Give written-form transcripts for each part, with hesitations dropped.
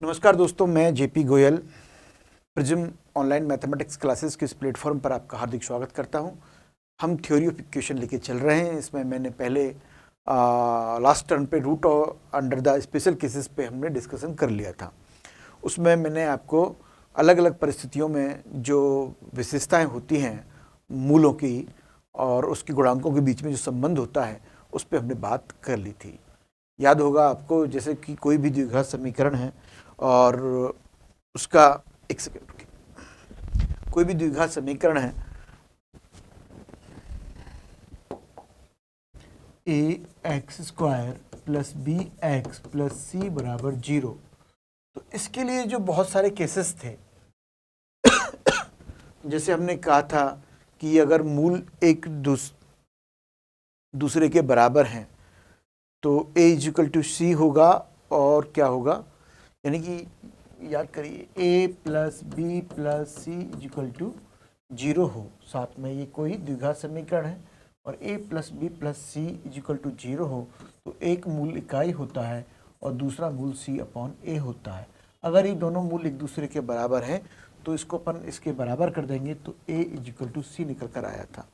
नमस्कार दोस्तों, मैं JP Goyal prism online mathematics classes के इस प्लेटफॉर्म पर आपका हार्दिक स्वागत करता हूं। हम थ्योरी ऑफ इक्वेशन लेके चल रहे हैं। इसमें मैंने पहले लास्ट टर्म पे रूट और अंडर द स्पेशल केसेस पे हमने डिस्कशन कर लिया था। उसमें मैंने आपको अलग अलग परिस्थितियों में जो विशेषताएं होती हैं मूलों की और उसके गुणांकों के बीच में जो संबंध होता है उस पर हमने बात कर ली थी। याद होगा आपको, जैसे कि कोई भी द्विघात समीकरण है और उसका एक सेकेंड रुकिए, कोई भी द्विघात समीकरण है ax² plus bx plus c बराबर 0। तो इसके लिए जो बहुत सारे केसेस थे, जैसे हमने कहा था कि अगर मूल एक दूसरे के बराबर हैं तो a इक्वल टू सी होगा और क्या होगा, यानी कि याद करिए a plus B plus C equal to 0 हो। साथ में ये कोई द्विघात समीकरण है और a plus B plus C equal to 0 हो तो एक मूल इकाई होता है और दूसरा मूल c अपॉन a होता है। अगर ये दोनों मूल एक दूसरे के बराबर हैं तो इसको अपन इसके बराबर कर देंगे तो a इक्वल टू सी निकल कर आया था।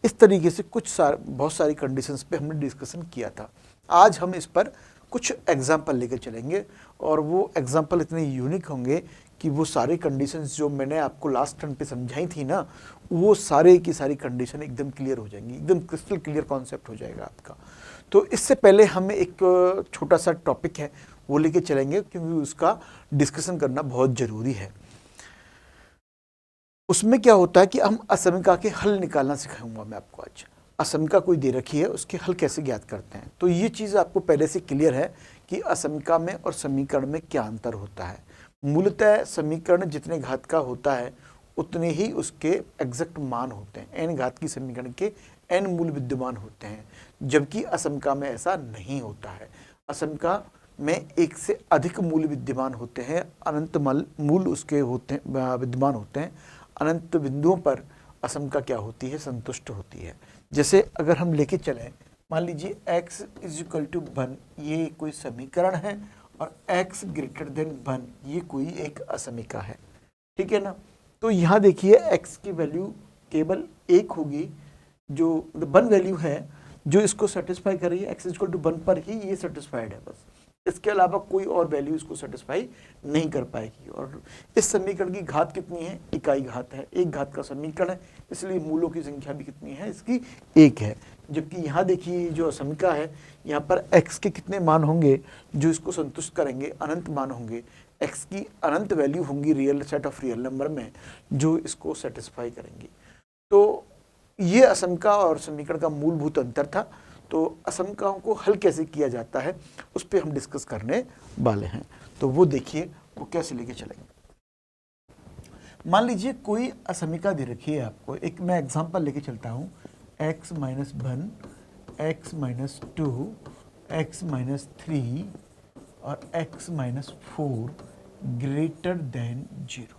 इस तरीके से बहुत सारी कंडीशंस पे हमने डिस्कशन किया था। आज हम इस पर कुछ एग्जाम्पल लेकर चलेंगे और वो एग्जाम्पल इतने यूनिक होंगे कि वो सारी कंडीशंस जो मैंने आपको लास्ट टर्म पे समझाई थी ना, वो सारे की सारी कंडीशन एकदम क्लियर हो जाएंगी, एकदम क्रिस्टल क्लियर कॉन्सेप्ट हो जाएगा आपका। तो इससे पहले हमें एक छोटा सा टॉपिक है वो लेके चलेंगे, क्योंकि उसका डिस्कशन करना बहुत ज़रूरी है। उसमें क्या होता है कि हम असमीका के हल निकालना सिखाऊंगा मैं आपको आज। असमीका कोई दे रखी है, उसके हल कैसे ज्ञात करते हैं। तो ये चीज़ आपको पहले से क्लियर है कि असमीका में और समीकरण में क्या अंतर होता है। मूलतः समीकरण जितने घात का होता है उतने ही उसके एग्जैक्ट मान होते हैं। n घात की समीकरण के n मूल विद्यमान होते हैं, जबकि असमीका में ऐसा नहीं होता है। असमीका में एक से अधिक मूल विद्यमान होते हैं, अनंत मूल उसके होते विद्यमान होते हैं। अनंत बिंदुओं पर असमीका क्या होती है, संतुष्ट होती है। जैसे अगर हम लेके चलें, मान लीजिए x इक्वल टू 1 ये कोई समीकरण है और x ग्रेटर देन 1 ये कोई एक असमीका है, ठीक है ना। तो यहाँ देखिए x की वैल्यू केवल एक होगी, जो 1 वैल्यू है जो इसको सेटिस्फाई कर रही है। x इक्वल टू 1 पर ही ये सेटिस्फाइड है, बस इसके अलावा कोई और वैल्यू इसको सेटिस्फाई नहीं कर पाएगी। और इस समीकरण की घात कितनी है, इकाई घात है, एक घात का समीकरण है, इसलिए मूलों की संख्या भी कितनी है, इसकी एक है। जबकि यहाँ देखिए जो समीकरण है, यहाँ पर x के कितने मान होंगे जो इसको संतुष्ट करेंगे, अनंत मान होंगे। x की अनंत वैल्यू होंगी real set of real number में जो इसको सेटिस्फाई करेंगी। तो ये असमीका और समीकरण का मूलभूत अंतर था। तो असमीकाओं को हल कैसे किया जाता है उस पर हम डिस्कस करने वाले हैं। तो वो देखिए वो कैसे लेके चलेंगे। मान लीजिए कोई असमीका दे रखी है आपको, एक मैं एग्जांपल लेके चलता हूँ। x minus 1, x minus 2, x minus 3 और x माइनस 4 ग्रेटर देन 0।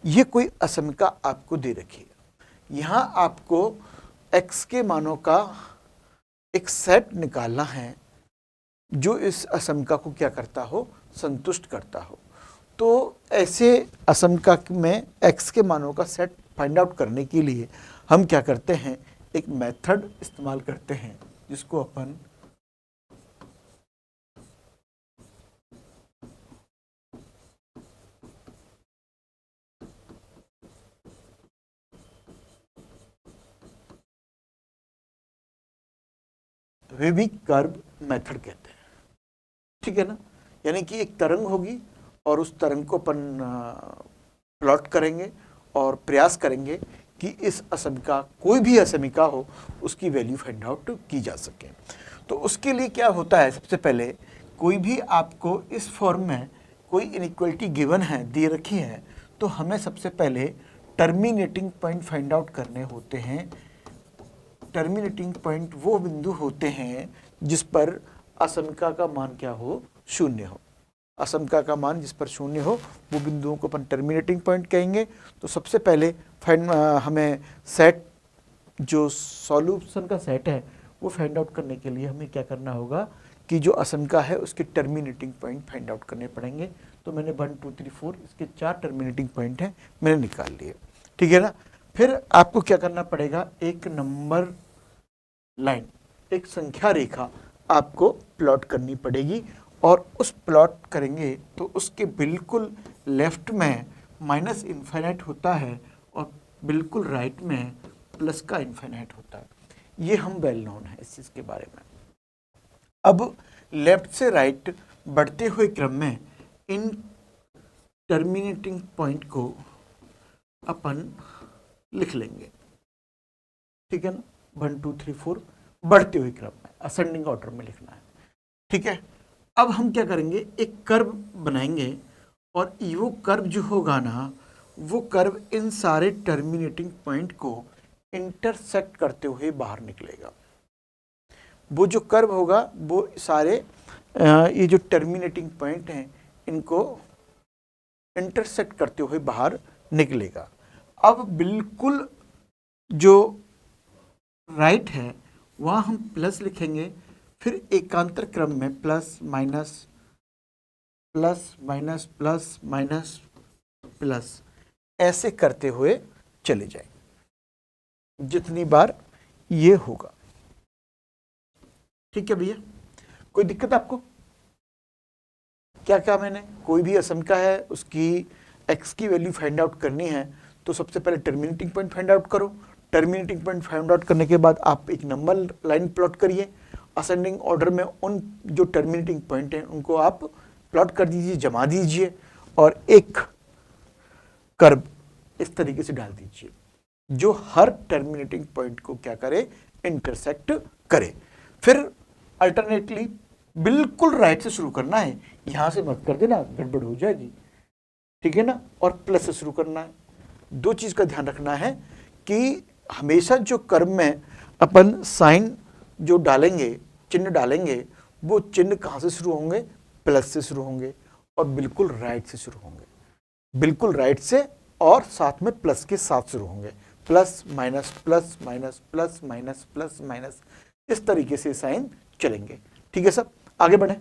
ये कोई असमीका आपको दे रखी है। यहाँ आपको x के मानों का एक सेट निकालना है जो इस असमीका को क्या करता हो, संतुष्ट करता हो। तो ऐसे असमीका में x के मानों का सेट फाइंड आउट करने के लिए हम क्या करते हैं, एक मेथड इस्तेमाल करते हैं जिसको अपन वेबिक कर्व मेथड कहते हैं, ठीक है ना। यानी कि एक तरंग होगी और उस तरंग को अपन प्लॉट करेंगे और प्रयास करेंगे कि इस असमीका, कोई भी असमीका हो, उसकी वैल्यू फाइंड आउट की जा सके। तो उसके लिए क्या होता है, सबसे पहले कोई भी आपको इस फॉर्म में कोई इनइक्वालिटी गिवन है, दे रखी है, तो हमें सबसे पहले टर्मिनेटिंग पॉइंट फाइंड आउट करने होते हैं। टर्मिनेटिंग पॉइंट वो बिंदु होते हैं जिस पर असमीका का मान क्या हो, शून्य हो। असमीका का मान जिस पर शून्य हो वो बिंदुओं को अपन टर्मिनेटिंग पॉइंट कहेंगे। तो सबसे पहले हमें सेट, जो सॉल्यूशन का सेट है वो फाइंड आउट करने के लिए हमें क्या करना होगा की जो असमिका है उसके टर्मिनेटिंग पॉइंट फाइंड आउट करने पड़ेंगे। तो मैंने 1 2 3 4 इसके 4 टर्मिनेटिंग पॉइंट हैं, मैंने निकाल लिए, ठीक है ना। फिर आपको क्या करना पड़ेगा, एक नंबर लाइन, एक संख्या रेखा आपको प्लॉट करनी पड़ेगी, और उस प्लॉट करेंगे तो उसके बिल्कुल लेफ्ट में माइनस इन्फिनिट होता है और बिल्कुल राइट में प्लस का इन्फिनिट होता है। ये हम वेल नोन है इस चीज़ के बारे में। अब लेफ्ट से राइट बढ़ते हुए क्रम में इन टर्मिनेटिंग पॉइंट को अपन लिख लेंगे, ठीक है ना। 1 2 3 4 बढ़ते हुए क्रम में असेंडिंग ऑर्डर में लिखना है, ठीक है। अब हम क्या करेंगे, एक कर्व बनाएंगे, और वो कर्व जो होगा ना, वो कर्व इन सारे टर्मिनेटिंग पॉइंट को इंटरसेक्ट करते हुए बाहर निकलेगा। वो जो कर्व होगा वो सारे ये जो टर्मिनेटिंग पॉइंट हैं इनको इंटरसेक्ट करते हुए बाहर निकलेगा। अब बिल्कुल जो राइट है वहाँ हम प्लस लिखेंगे, फिर एकांतर क्रम में plus minus plus minus plus minus plus ऐसे करते हुए चले जाएंगे जितनी बार ये होगा, ठीक है भैया। कोई दिक्कत आपको? क्या क्या मैंने, कोई भी असमिका है उसकी x की वैल्यू फाइंड आउट करनी है तो सबसे पहले टर्मिनेटिंग पॉइंट फाइंड आउट करो। टर्मिनेटिंग पॉइंट फाइंड आउट करने के बाद आप एक नंबर लाइन प्लॉट करिए, असेंडिंग ऑर्डर में उन जो टर्मिनेटिंग पॉइंट हैं उनको आप प्लॉट कर दीजिए, जमा दीजिए, और एक कर्व इस तरीके से डाल दीजिए जो हर टर्मिनेटिंग पॉइंट को क्या करे, इंटरसेक्ट करे। फिर अल्टरनेटली बिल्कुल राइट से शुरू करना है, यहां से मत कर देना, गड़बड़ हो जाएगी, ठीक है ना। और प्लस से शुरू करना है। दो चीज का ध्यान रखना है कि हमेशा जो कर्व में अपन साइन जो डालेंगे, चिन्ह डालेंगे, वो चिन्ह कहां से शुरू होंगे, प्लस से शुरू होंगे, और बिल्कुल राइट से शुरू होंगे, बिल्कुल राइट से, और साथ में प्लस के साथ शुरू होंगे। Plus minus plus minus plus minus plus minus, इस तरीके से साइन चलेंगे, ठीक है सब। आगे बढ़े।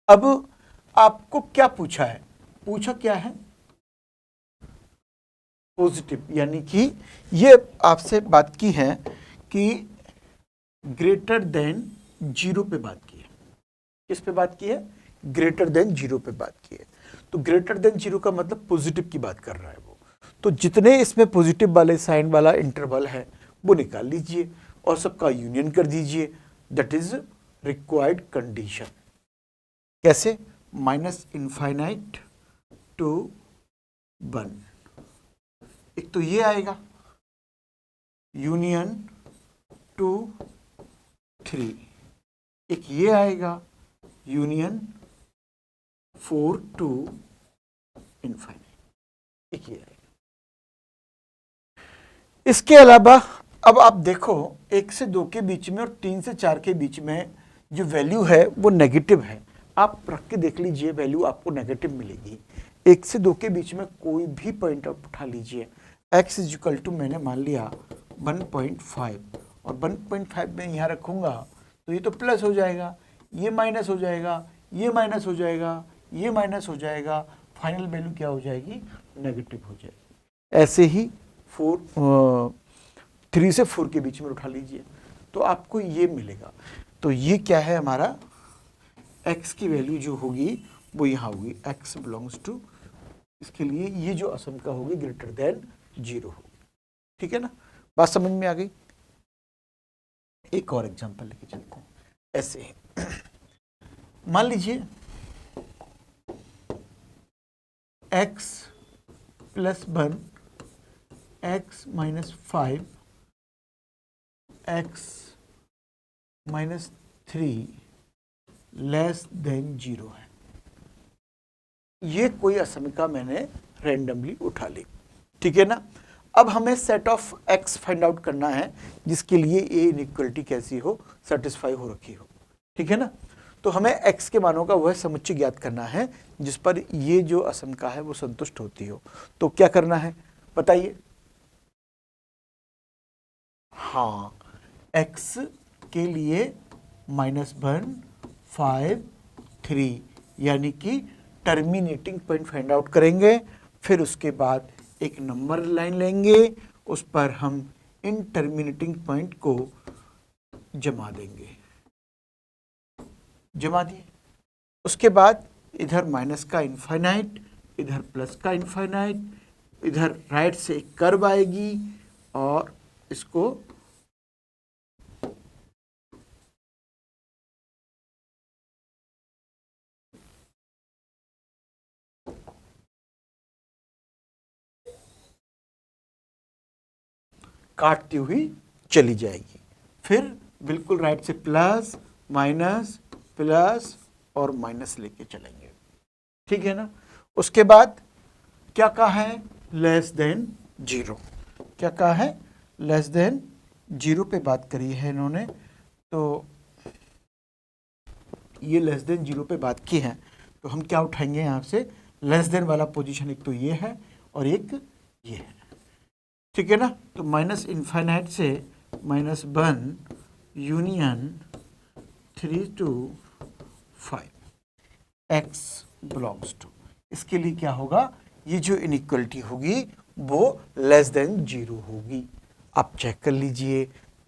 अब आपको क्या पूछा है, पूछा क्या है, पॉजिटिव, यानी कि ये आपसे बात की है कि ग्रेटर देन 0 पे बात की है। किस पे बात की है, ग्रेटर देन 0 पे बात की है। तो ग्रेटर देन 0 का मतलब पॉजिटिव की बात कर रहा है वो। तो जितने इसमें पॉजिटिव वाले साइन वाला इंटरवल है वो निकाल लीजिए और सबका यूनियन कर दीजिए। That is required condition. कैसे, माइनस इनफाइनाइट टू 1, एक तो ये आएगा, यूनियन 2 3, एक ये आएगा, यूनियन 4 टू इनफाइनाइट, एक ये आएगा। इसके अलावा अब आप देखो 1 से 2 के बीच में और 3 से 4 के बीच में जो वैल्यू है वो नेगेटिव है। आप रख के देख लीजिए, वैल्यू आपको नेगेटिव मिलेगी। 1 से 2 के बीच में कोई भी पॉइंट आप उठा लीजिए। x इज इक्वल टू मैंने मान लिया 1.5, और 1.5 में यहाँ रखूंगा तो ये तो प्लस हो जाएगा, ये माइनस हो जाएगा, ये माइनस हो जाएगा, ये माइनस हो जाएगा, फाइनल वैल्यू क्या हो जाएगी, नेगेटिव हो जाएगी। ऐसे ही 3 से 4 के बीच में उठा लीजिए तो आपको ये मिलेगा। तो ये क्या है, हमारा x की वैल्यू जो होगी वो यहाँ होगी, x बिलोंग्स टू, इसके लिए ये जो असमिका होगी ग्रेटर देन 0 होगी, ठीक है ना। बात समझ में आ गई। एक और एग्जांपल लेके चलते हैं। ऐसे मान लीजिए x plus 1, x minus 5, x minus 3 less than 0 है। ये कोई असमिका मैंने रैंडमली उठा ली, ठीक है ना। अब हमें set of x find out करना है जिसके लिए ये इनइक्वालिटी कैसी हो, सेटिस्फाई हो रखी हो, ठीक है ना। तो हमें x के मानों का वह समुच्चय ज्ञात करना है जिस पर ये जो असमिका है वो संतुष्ट होती हो। तो क्या करना है बताइए। हाँ, x के लिए -1 5 3, यानी कि टर्मिनेटिंग पॉइंट फाइंड आउट करेंगे। फिर उसके बाद एक नंबर लाइन लेंगे, उस पर हम इन टर्मिनेटिंग पॉइंट को जमा देंगे, जमा दिए। उसके बाद इधर माइनस का इनफाइनाइट, इधर प्लस का इनफाइनाइट, इधर राइट से एक कर्व आएगी और इसको काटती हुई चली जाएगी। फिर बिल्कुल राइट से प्लस माइनस प्लस और माइनस लेके चलेंगे, ठीक है ना। उसके बाद क्या कहा है, लेस देन 0। क्या कहा है, लेस देन 0 पे बात करी है इन्होंने, तो ये लेस देन 0 पे बात की है। तो हम क्या उठाएंगे यहाँ से, लेस देन वाला पोजीशन एक तो ये है और एक ये है, ठीक है ना। तो माइनस इनफाइनाइट से -1 union 3 to 5 x belongs to, इसके लिए क्या होगा, ये जो इनइक्वलिटी होगी वो लेस देन 0 होगी। आप चेक कर लीजिए,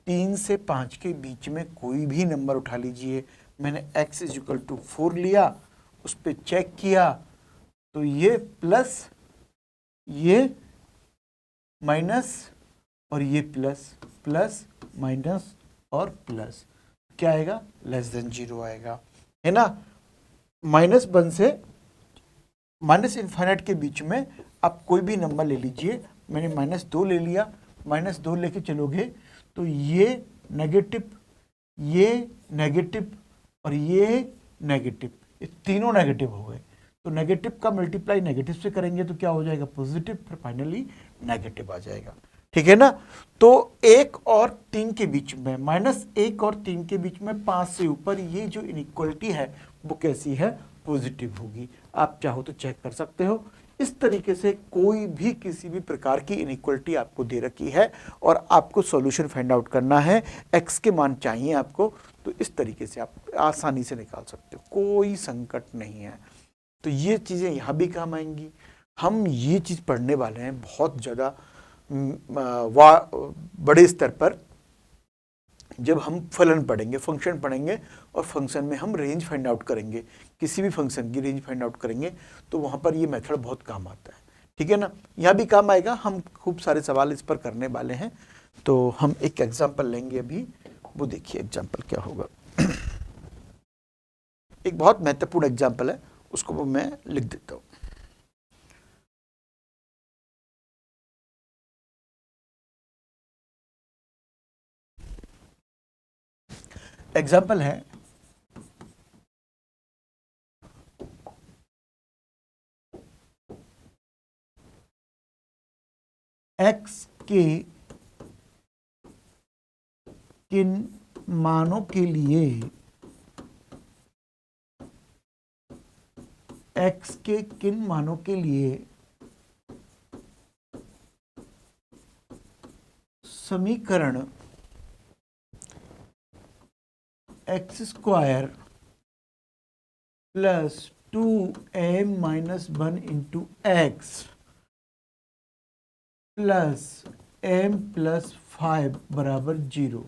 3 से 5 के बीच में कोई भी नंबर उठा लीजिए। मैंने x = 4 लिया, उस पर चेक किया तो ये प्लस, ये माइनस और ये प्लस, प्लस माइनस और प्लस, क्या आएगा, लेस देन 0 आएगा, है ना। -1 से माइनस इनफाइनाइट के बीच में आप कोई भी नंबर ले लीजिए। मैंने -2 ले लिया, -2 लेके चलोगे तो ये नेगेटिव, ये नेगेटिव और ये नेगेटिव, ये तीनों नेगेटिव हो गए। तो नेगेटिव का मल्टीप्लाई नेगेटिव से करेंगे तो क्या हो जाएगा, पॉजिटिव, फिर फाइनली नेगेटिव आ जाएगा, ठीक है ना। तो 1 और 3 के बीच में, -1 और 3 के बीच में 5 से ऊपर ये जो इनइक्वलिटी है वो कैसी है, पॉजिटिव होगी। आप चाहो तो चेक कर सकते हो। इस तरीके से कोई भी किसी भी प्रकार की इनइक्वलिटी आपको दे रखी है और आपको सॉल्यूशन फाइंड आउट करना है, x के मान चाहिए आपको, तो इस तरीके से आप आसानी से निकाल सकते हो, कोई संकट नहीं है। तो ये चीज़ें यहाँ भी काम आएंगी। हम ये चीज़ पढ़ने वाले हैं बहुत ज़्यादा बड़े स्तर पर, जब हम फलन पढ़ेंगे, फंक्शन पढ़ेंगे और फंक्शन में हम रेंज फाइंड आउट करेंगे, किसी भी फंक्शन की रेंज फाइंड आउट करेंगे तो वहाँ पर ये मेथड बहुत काम आता है, ठीक है ना। यहाँ भी काम आएगा, हम खूब सारे सवाल इस पर करने वाले हैं। तो हम एक एग्जाम्पल लेंगे अभी, वो देखिए एग्जाम्पल क्या होगा। एक बहुत महत्वपूर्ण एग्जाम्पल है, उसको मैं लिख देता हूँ। एग्जाम्पल है x के किन मानों के लिए, x के किन मानों के लिए समीकरण x² plus 2m - 1 into x plus m + 5 = 0।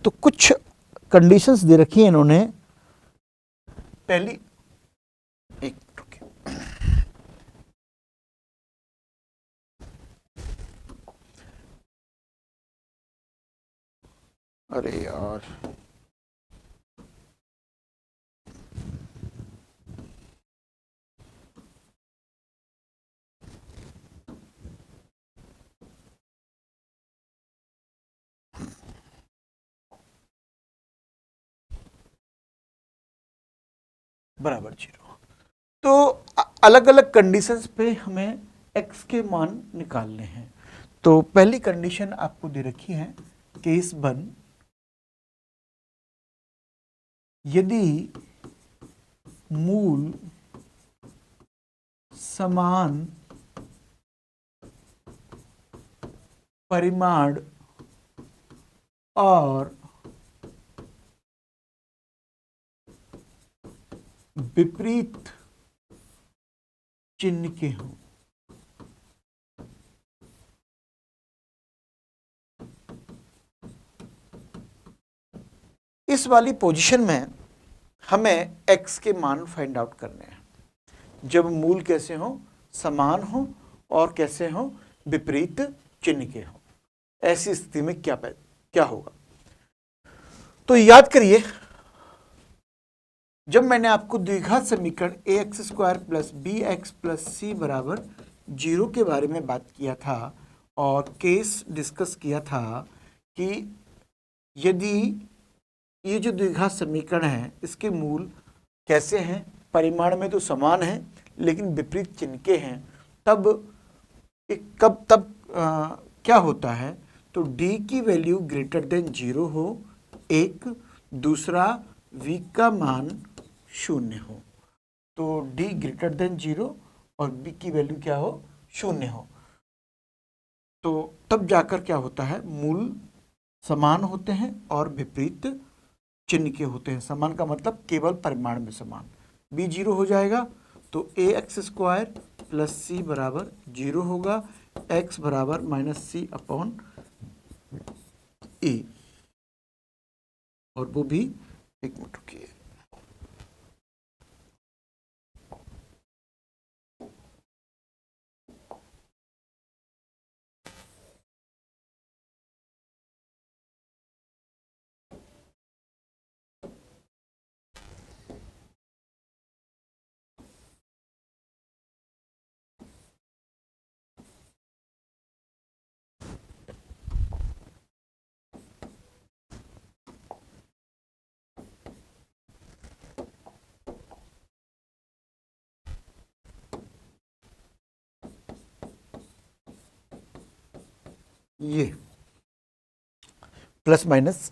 तो कुछ कंडीशंस दे रखी है इन्होंने। पहली, एक अरे यार, बराबर 0। तो अलग अलग कंडीशंस पे हमें x के मान निकालने हैं। तो पहली कंडीशन आपको दे रखी है, केस 1, यदि मूल समान परिमाण और विपरीत चिन्ह के हों। इस वाली पोजीशन में हमें x के मान फाइंड आउट करने हैं जब मूल कैसे हो, समान हो और कैसे हो, विपरीत चिन्ह के हो। ऐसी स्थिति में क्या होगा? तो याद करिए, जब मैंने आपको द्विघात समीकरण ax square plus b x plus c बराबर 0 के बारे में बात किया था और केस डिस्कस किया था कि यदि ये जो द्विघात समीकरण है इसके मूल कैसे हैं, परिमाण में तो समान हैं लेकिन विपरीत चिन्ह के हैं, तब क्या होता है? तो d की वैल्यू ग्रेटर देन 0 हो, एक, दूसरा v का मान 0 हो। तो d ग्रेटर देन 0 और b की वैल्यू क्या हो? 0 हो। तो तब जाकर क्या होता है? मूल समान होते हैं और विपरीत चिन्ह के होते हैं। समान का मतलब केवल परिमाण में समान। b 0 हो जाएगा तो ax स्क्वायर प्लस सी बराबर 0 होगा, x बराबर माइनस सी अपॉन ए। और वो भी, एक मिनट रुकिए, ये प्लस माइनस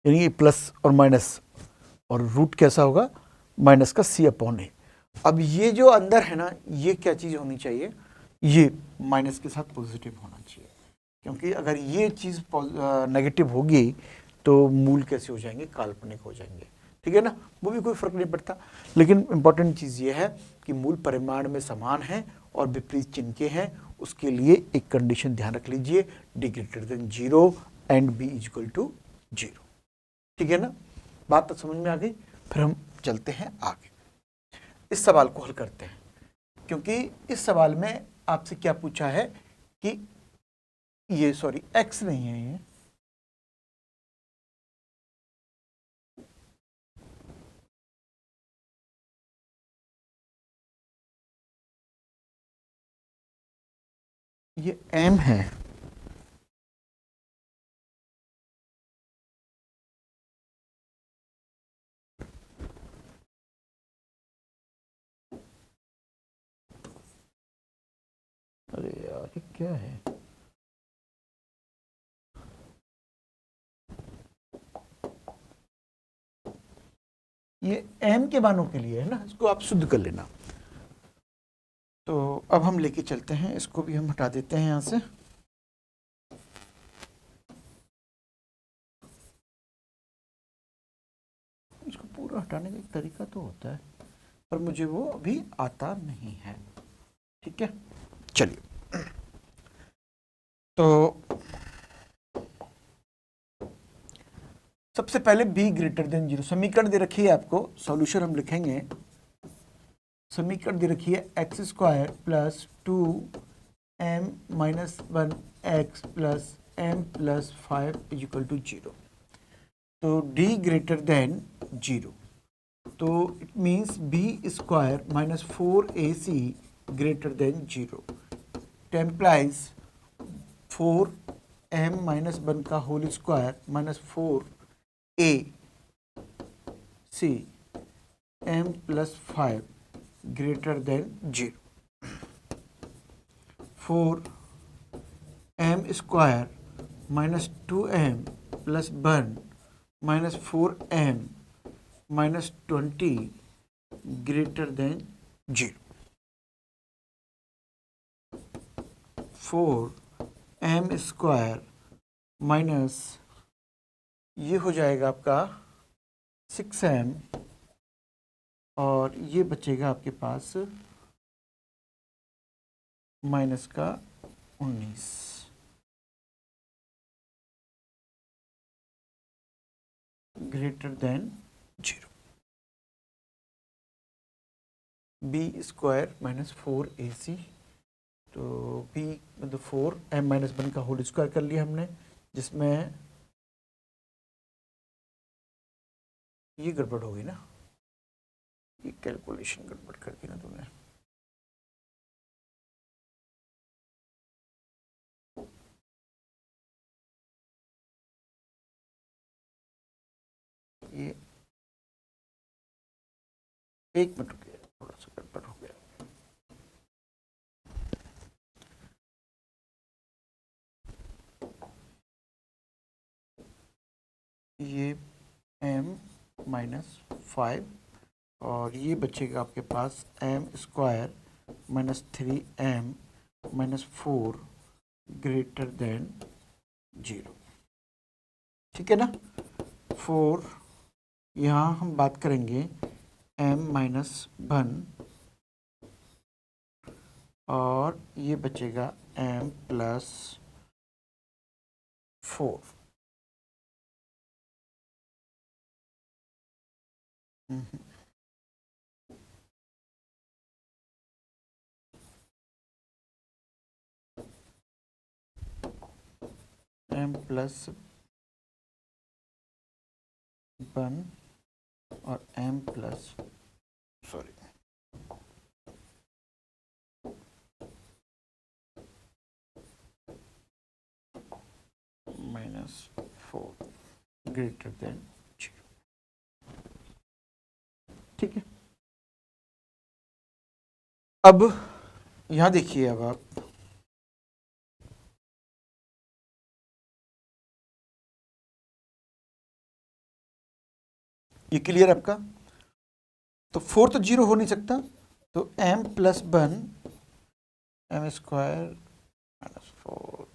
यानी प्लस और माइनस, और रूट कैसा होगा? माइनस का सी अपॉन ए। अब ये जो अंदर है ना, ये क्या चीज़ होनी चाहिए? ये माइनस के साथ पॉजिटिव होना चाहिए, क्योंकि अगर ये चीज़ नेगेटिव होगी तो मूल कैसे हो जाएंगे? काल्पनिक हो जाएंगे। ठीक है ना? वो भी कोई फर्क नहीं पड़ता, लेकिन इंपॉर्टेंट चीज़ ये है कि मूल परिमाण में समान है और विपरीत चिन्ह के हैं। उसके लिए एक कंडीशन ध्यान रख लीजिए, d greater than 0 and b equal to 0। ठीक है ना? बात तो समझ में आ गई। फिर हम चलते हैं आगे, इस सवाल को हल करते हैं, क्योंकि इस सवाल में आपसे क्या पूछा है कि ये सॉरी x नहीं है, ये m है। अरे यार ये क्या है? ये m के मानों के लिए है ना, इसको आप शुद्ध कर लेना। तो अब हम लेके चलते हैं, इसको भी हम हटा देते हैं यहाँ से। इसको पूरा हटाने का एक तरीका तो होता है, पर मुझे वो अभी आता नहीं है। ठीक है, चलिए। तो सबसे पहले b ग्रेटर देन 0 समीकरण दे रखी है आपको, सॉल्यूशन हम लिखेंगे। समीकरण दे रखी है x square plus 2m minus 1x plus m plus 5 equal to 0। तो d ग्रेटर देन 0, तो it means b square minus 4ac greater than 0। It implies 4m माइनस 1 का whole square minus 4ac m plus 5 greater than 0। 4m square minus 2m plus 1 minus 4m minus 20 greater than 0। 4m square minus ये हो जाएगा आपका 6m और ये बचेगा आपके पास माइनस का 19 greater than 0। B square minus 4ac, तो बी मतलब 4m माइनस 1 का होल स्क्वायर कर लिया हमने, जिसमें ये गड़बड़ होगी ना, ये कैलकुलेशन गड़बड़ कर दी ना तुमने। ये 1 मिनट रुकिए, थोड़ा सा गड़बड़ हो गया। ये m माइनस 5 और ये बचेगा आपके पास m square minus 3m minus 4 greater than 0। ठीक है ना। 4 यहाँ हम बात करेंगे m माइनस 1 और ये बचेगा m प्लस 4। m प्लस 1 और m plus sorry minus 4 greater than 0। ठीक है। अब यहां देखिए, अब आप ये क्लियर आपका, तो 4 तो 0 हो नहीं सकता, तो m plus 1 m square minus 4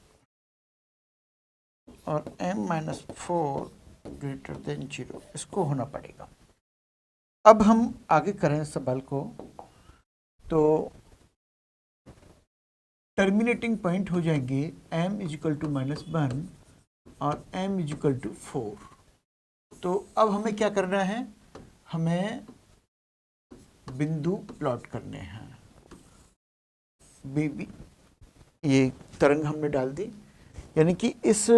और m माइनस 4 ग्रेटर देन 0, इसको होना पड़ेगा। अब हम आगे करें सवाल को, तो टर्मिनेटिंग पॉइंट हो जाएंगे m इजिकल टू माइनस 1 और m इजिकल टू 4। तो अब हमें क्या करना है, हमें बिंदु प्लॉट करने हैं। बेबी ये तरंग हमने डाल दी, यानी कि इस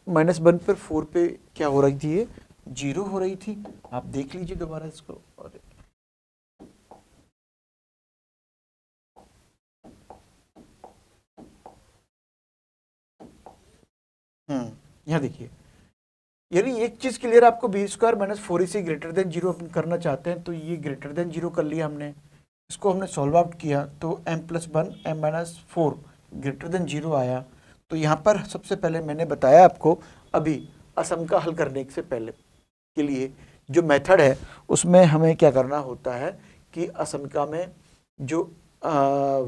माइनस 1 पर 4 पे क्या हो रही थी, ये 0 हो रही थी। आप देख लीजिए दोबारा इसको। और यहाँ देखिए, यानी एक चीज क्लियर, आपको B square minus 4ac greater than 0 अपन करना चाहते हैं, तो ये ग्रेटर देन 0 कर लिया हमने, इसको हमने सॉल्व आउट किया तो m plus 1 m minus 4 greater than 0 आया। तो यहाँ पर सबसे पहले मैंने बताया आपको, अभी असम का हल करने से पहले के लिए जो मेथड है उसमें हमें क्या करना होता है कि असमिका में जो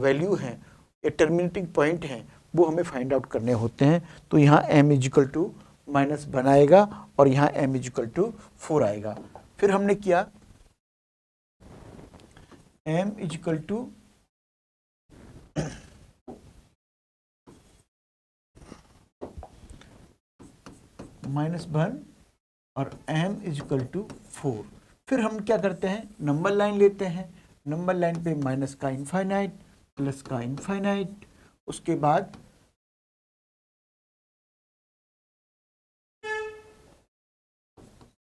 वैल्यू हैं या टर्मिनेटिंग पॉइंट हैं वो हमें फाइंड आउट करने होते हैं। तो यहाँ m इजिकल टू माइनस 1 आएगा और यहाँ m इजिकल टू 4 आएगा। फिर हमने किया m इजिकल टू माइनस 1 और m इजिकल टू 4। फिर हम क्या करते हैं, नंबर लाइन लेते हैं, नंबर लाइन पे माइनस का इनफाइनाइट प्लस का इनफाइनाइट, उसके बाद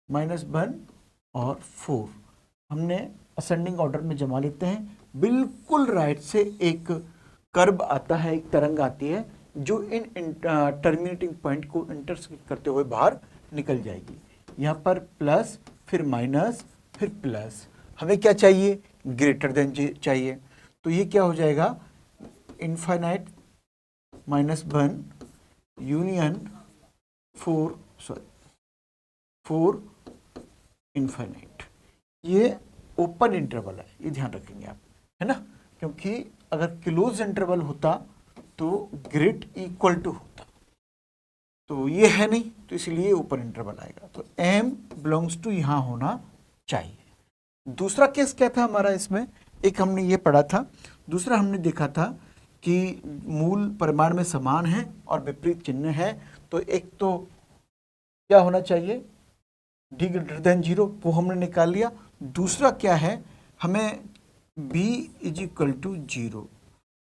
माइनस 1 और 4 हमने असेंडिंग ऑर्डर में जमा लेते हैं। बिल्कुल राइट से एक कर्व आता है, एक तरंग आती है जो इन टर्मिनेटिंग पॉइंट को इंटरसेक्ट करते हुए बाहर निकल जाएगी। यहाँ पर प्लस, फिर माइनस, फिर प्लस, हमें क्या चाहिए, ग्रेटर देन चाहिए। तो ये क्या हो जाएगा, इनफाइनाइट माइनस 1 यूनियन 4 इनफाइनाइट। ये ओपन इंटरवल है, ये ध्यान रखेंगे आप, है ना, क्योंकि अगर क्लोज इंटरवल होता तो ग्रेट इक्वल टू होता, तो ये है नहीं, तो इसलिए ऊपर इंटरवल आएगा। तो m बिलोंग्स टू यहाँ होना चाहिए। दूसरा केस क्या था हमारा इसमें, एक हमने ये पढ़ा था, दूसरा हमने देखा था कि मूल परिमाण में समान है और विपरीत चिन्ह है। तो एक तो क्या होना चाहिए, d ग्रेटर देन 0, वो हमने निकाल लिया। दूसरा क्या है, हमें b इज इक्वल टू 0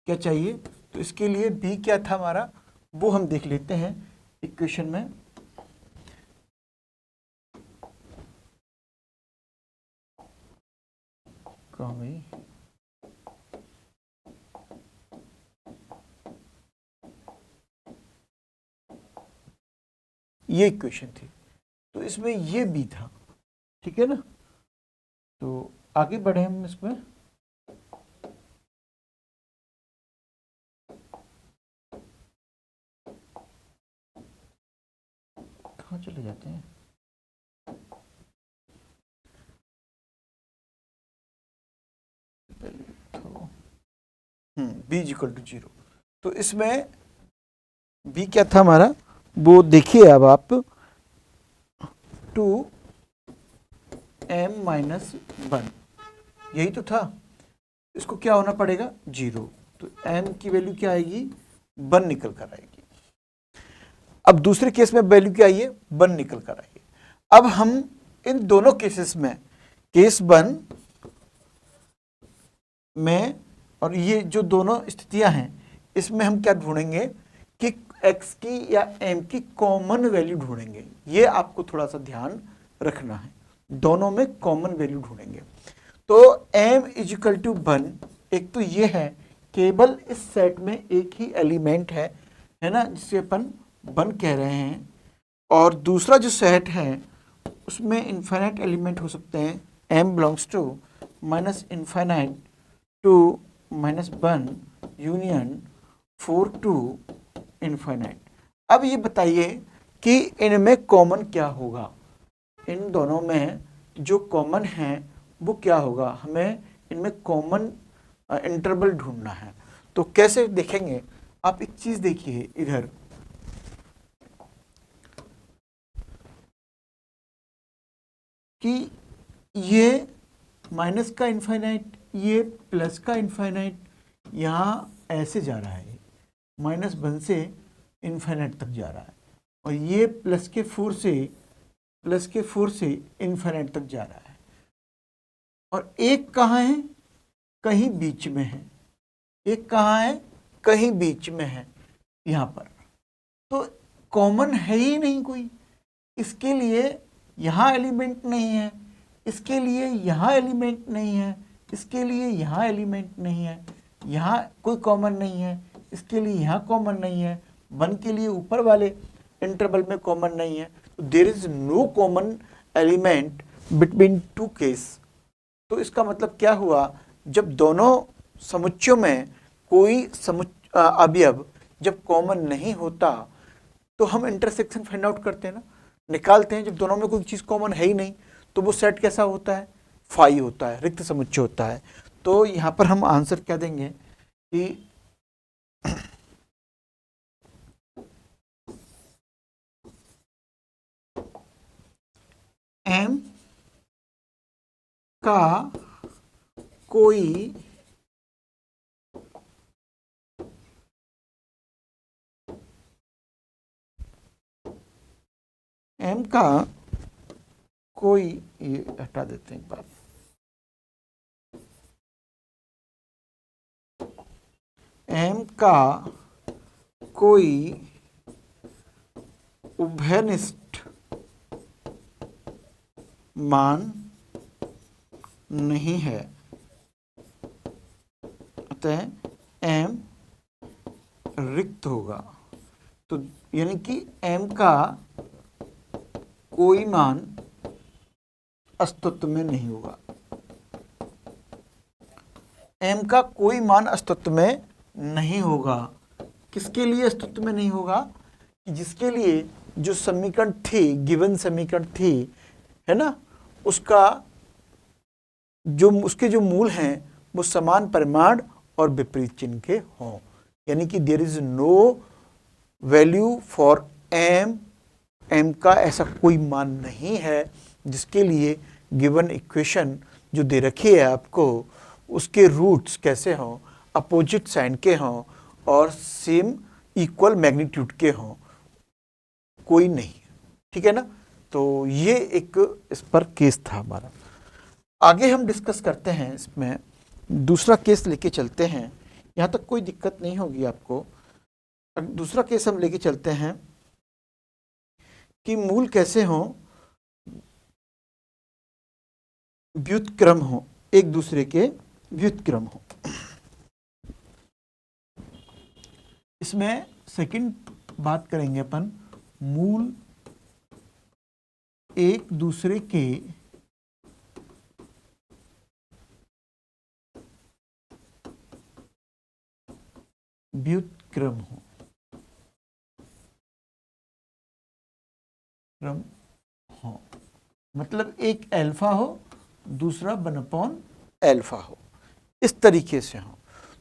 क्या चाहिए, तो इसके लिए b क्या था हमारा, वो हम देख लेते हैं इक्वेशन में। कहाँ गई, ये इक्वेशन थी, तो इसमें ये b था, ठीक है ना। तो आगे बढ़े हम इसमें, कहाँ चले जाते हैं, b इक्वल टू 0। तो इसमें b क्या था हमारा, वो देखिए अब आप, 2m माइनस 1, यही तो था। इसको क्या होना पड़ेगा, 0, तो m की वैल्यू क्या आएगी, 1 निकल कर आएगी। अब दूसरे केस में वैल्यू क्या आई है, 1 निकल कर आई है। अब हम इन दोनों केसेस में, केस 1 में और ये जो दोनों स्थितियां हैं, इसमें हम क्या ढूंढेंगे कि x की या m की कॉमन वैल्यू ढूंढेंगे। ये आपको थोड़ा सा ध्यान रखना है, दोनों में कॉमन वैल्यू ढूंढेंगे। तो m इज इक्वल टू 1, एक तो ये है केवल इस सेट में एक ही एलिमेंट है ना, जिसे अपन 1 कह रहे हैं, और दूसरा जो सेट है उसमें इन्फाइनाइट एलिमेंट हो सकते हैं, m belongs to minus infinite to minus 1 union 4 to infinite. अब ये बताइए कि इनमें कॉमन क्या होगा, इन दोनों में जो कॉमन है वो क्या होगा, हमें इनमें कॉमन इंटरवल ढूंढना है। तो कैसे देखेंगे, आप एक चीज देखिए इधर, कि ये माइनस का इन्फाइनाइट, ये प्लस का इन्फाइनाइट, यहाँ ऐसे जा रहा है, -1 से इन्फाइनाइट तक जा रहा है, और ये प्लस के 4 से इन्फाइनाइट तक जा रहा है, और एक कहाँ है, कहीं बीच में है, एक कहाँ है, कहीं बीच में है यहाँ पर। तो कॉमन है ही नहीं कोई, इसके लिए यहाँ एलिमेंट नहीं है, इसके लिए यहाँ एलिमेंट नहीं है, इसके लिए यहाँ एलिमेंट नहीं है, यहाँ कोई कॉमन नहीं है, इसके लिए यहाँ कॉमन नहीं है, 1 के लिए ऊपर वाले इंटरवल में कॉमन नहीं है। तो there is no common element between 2 case. तो इसका मतलब क्या हुआ, जब दोनों समुच्चयों में कोई अवयव जब कॉमन नहीं होता तो हम इंटरसेक्शन फाइंड आउट करते हैं ना, निकालते हैं। जब दोनों में कोई चीज़ कॉमन है ही नहीं तो वो सेट कैसा होता है, फाई होता है, रिक्त समुच्चय होता है। तो यहाँ पर हम आंसर क्या देंगे कि m का कोई ये हटा देते हैं एक बार, m का कोई उभयनिष्ठ मान नहीं है, अतः m रिक्त होगा। तो यानी कि m का कोई मान अस्तित्व में नहीं होगा, m का कोई मान अस्तित्व में नहीं होगा। किसके लिए अस्तित्व में नहीं होगा, कि जिसके लिए जो समीकरण थी, गिवन समीकरण थी, है ना, उसके जो मूल हैं वो समान परिमाण और विपरीत चिन्ह के हों। यानी कि there is no value for M का ऐसा कोई मान नहीं है जिसके लिए गिवन इक्वेशन जो दे रखी है आपको उसके रूट्स कैसे हों, अपोजिट साइन के हों और सेम इक्वल मैग्नीट्यूड के हों, कोई नहीं। ठीक है ना। तो ये एक इस पर केस था हमारा। आगे हम डिस्कस करते हैं, इसमें दूसरा केस लेके चलते हैं। यहाँ तक कोई दिक्कत नहीं होगी आपको। दूसरा केस हम लेके चलते हैं कि मूल कैसे हों, व्युत्क्रम हो, एक दूसरे के व्युत्क्रम हो। इसमें सेकंड बात करेंगे अपन, मूल एक दूसरे के व्युत्क्रम हो, क्रम हो, मतलब एक अल्फा हो दूसरा 1/अल्फा हो, इस तरीके से हो।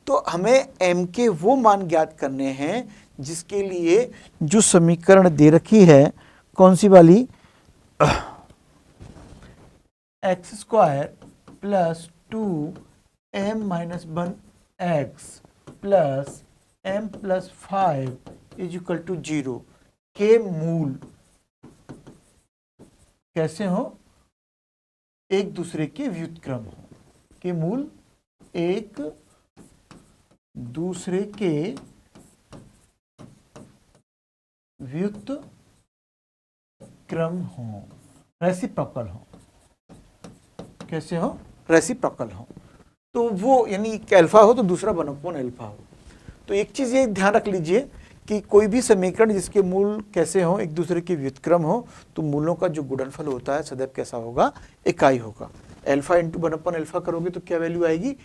तो हमें m के वो मान ज्ञात करने हैं जिसके लिए जो समीकरण दे रखी है, कौन सी वाली, x² plus 2m - 1x plus m plus 5 is equal to 0 के मूल कैसे हो, एक दूसरे के व्युत्क्रम हो, के मूल एक दूसरे के व्युत्क्रम हो, रेसिप्रोकल हो। कैसे हो, रेसिप्रोकल हो। तो वो यानी एक अल्फा हो तो दूसरा 1/अल्फा हो। तो एक चीज ये ध्यान रख लीजिए कि कोई भी समीकरण जिसके मूल कैसे हो, एक दूसरे के व्युत्क्रम हो, तो मूलों का जो गुणनफल होता है सदैव कैसा होगा, इकाई होगा। अल्फा इंटू 1/अल्फा करोगे तो क्या वैल्यू आएगी,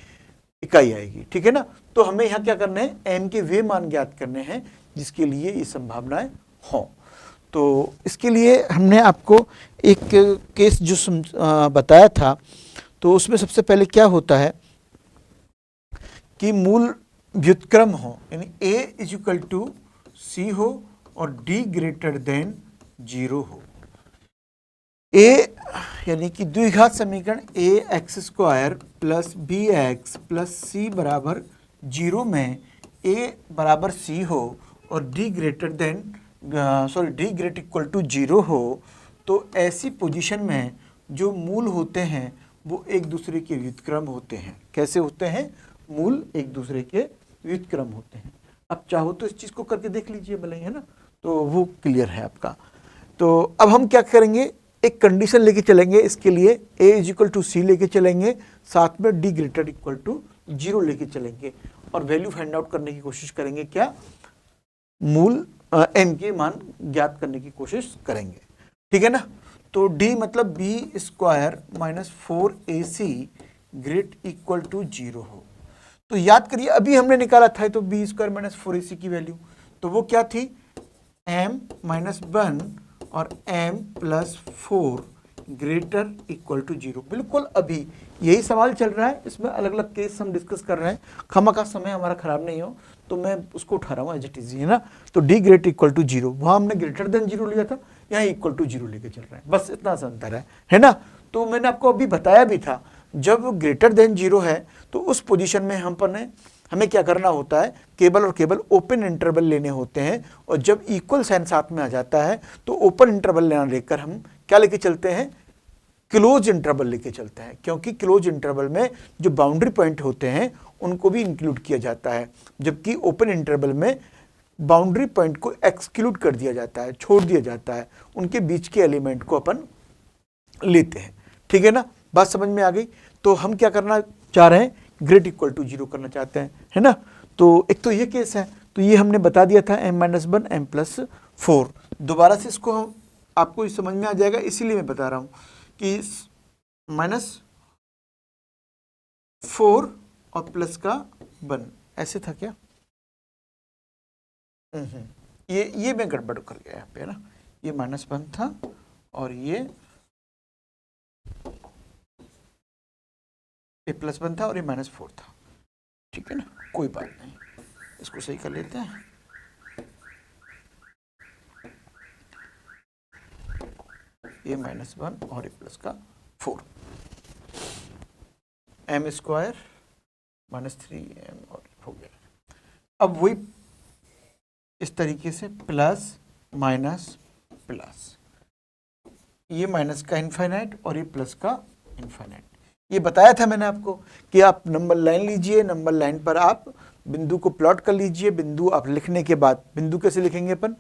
इकाई आएगी। ठीक है ना। तो हमें यहाँ क्या करना है, एम के वे मान ज्ञात करने हैं जिसके लिए ये संभावनाएं हों। तो इसके लिए हमने आपको एक केस जो बताया था, तो उसमें सबसे पहले क्या होता है कि मूल व्युत्क्रम हो, यानी a इज इक्वल टू सी हो और d ग्रेटर देन 0 हो। a यानी कि द्विघात समीकरण ax² plus bx plus c बराबर 0 में a बराबर c हो और d greater than d great equal to 0 हो, तो ऐसी पोजीशन में जो मूल होते हैं वो एक दूसरे के व्युत्क्रम होते हैं। कैसे होते हैं, मूल एक दूसरे के व्युत्क्रम होते हैं। अब चाहो तो इस चीज को करके देख लीजिए भले, है ना, तो वो क्लियर है आपका। तो अब हम क्या करेंगे, एक कंडीशन लेके चलेंगे इसके लिए, a इज इक्वल टू सी लेके चलेंगे, साथ में d ग्रेटर इक्वल टू 0 लेके चलेंगे और वैल्यू फाइंड आउट करने की कोशिश करेंगे, क्या, मूल m के मान ज्ञात करने की कोशिश करेंगे। ठीक है ना। तो d मतलब b² minus 4ac great equal to 0 हो। तो याद करिए अभी हमने निकाला था तो b² माइनस 4ac की वैल्यू, तो वो क्या थी, m - 1 और m plus 4 greater equal to 0। बिल्कुल अभी यही सवाल चल रहा है, इसमें अलग अलग केस हम डिस्कस कर रहे हैं, खामखा समय हमारा खराब नहीं हो तो मैं उसको उठा रहा हूँ एज इट इज, है ना। तो d ग्रेट इक्वल टू 0, वहाँ हमने ग्रेटर देन 0 लिया था, यहाँ इक्वल टू 0 लेके चल रहे हैं, बस इतना सा अंतर है ना। तो मैंने आपको अभी बताया भी था, जब ग्रेटर देन 0 है तो उस पोजीशन में हमें क्या करना होता है, केवल और केवल ओपन इंटरवल लेने होते हैं, और जब इक्वल साइन साथ में आ जाता है तो ओपन इंटरवल लेना लेकर हम क्या लेके चलते हैं, क्लोज इंटरवल लेके चलते हैं, क्योंकि क्लोज इंटरवल में जो बाउंड्री पॉइंट होते हैं उनको भी इंक्लूड किया जाता है, जबकि ओपन इंटरवल में बाउंड्री पॉइंट को एक्सक्लूड कर दिया जाता है, छोड़ दिया जाता है, उनके बीच के एलिमेंट को अपन लेते हैं। ठीक है ना, बात समझ में आ गई। तो हम क्या करना चाह रहे हैं, ग्रेट इक्वल टू 0 करना चाहते हैं, है ना। तो एक तो ये केस है, तो ये हमने बता दिया था m - 1 m प्लस 4। दोबारा से इसको आपको समझ में आ जाएगा, इसीलिए मैं बता रहा हूँ कि -4 और प्लस का 1 ऐसे था क्या, ये मैं गड़बड़ कर गया यहाँ पे, है ना। ये -1 था और ये +1 था और ये -4 था। ठीक है ना, कोई बात नहीं, इसको सही कर लेते हैं। a माइनस 1 और a प्लस का 4, m स्क्वायर माइनस 3m और हो गया। अब वही इस तरीके से प्लस माइनस प्लस, ये माइनस का इनफाइनाइट और ये प्लस का इनफाइनाइट। ये बताया था मैंने आपको कि आप नंबर लाइन लीजिए, नंबर लाइन पर आप बिंदु को प्लॉट कर लीजिए। बिंदु आप लिखने के बाद, बिंदु कैसे लिखेंगे अपन,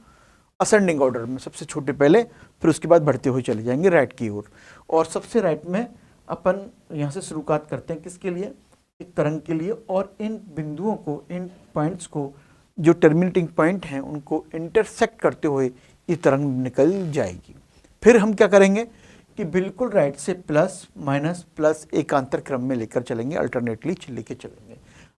असेंडिंग ऑर्डर में, सबसे छोटे पहले, फिर उसके बाद बढ़ते हुए चले जाएंगे राइट की ओर। और सबसे राइट में अपन यहाँ से शुरुआत करते हैं किसके लिए, एक तरंग के लिए। और इन बिंदुओं को, इन पॉइंट्स को, जो टर्मिनेटिंग पॉइंट हैं, उनको इंटरसेक्ट करते हुए ये तरंग निकल जाएगी। फिर हम क्या करेंगे कि बिल्कुल राइट से प्लस माइनस प्लस एकांतर क्रम में लेकर चलेंगे, अल्टरनेटली लेके चलेंगे।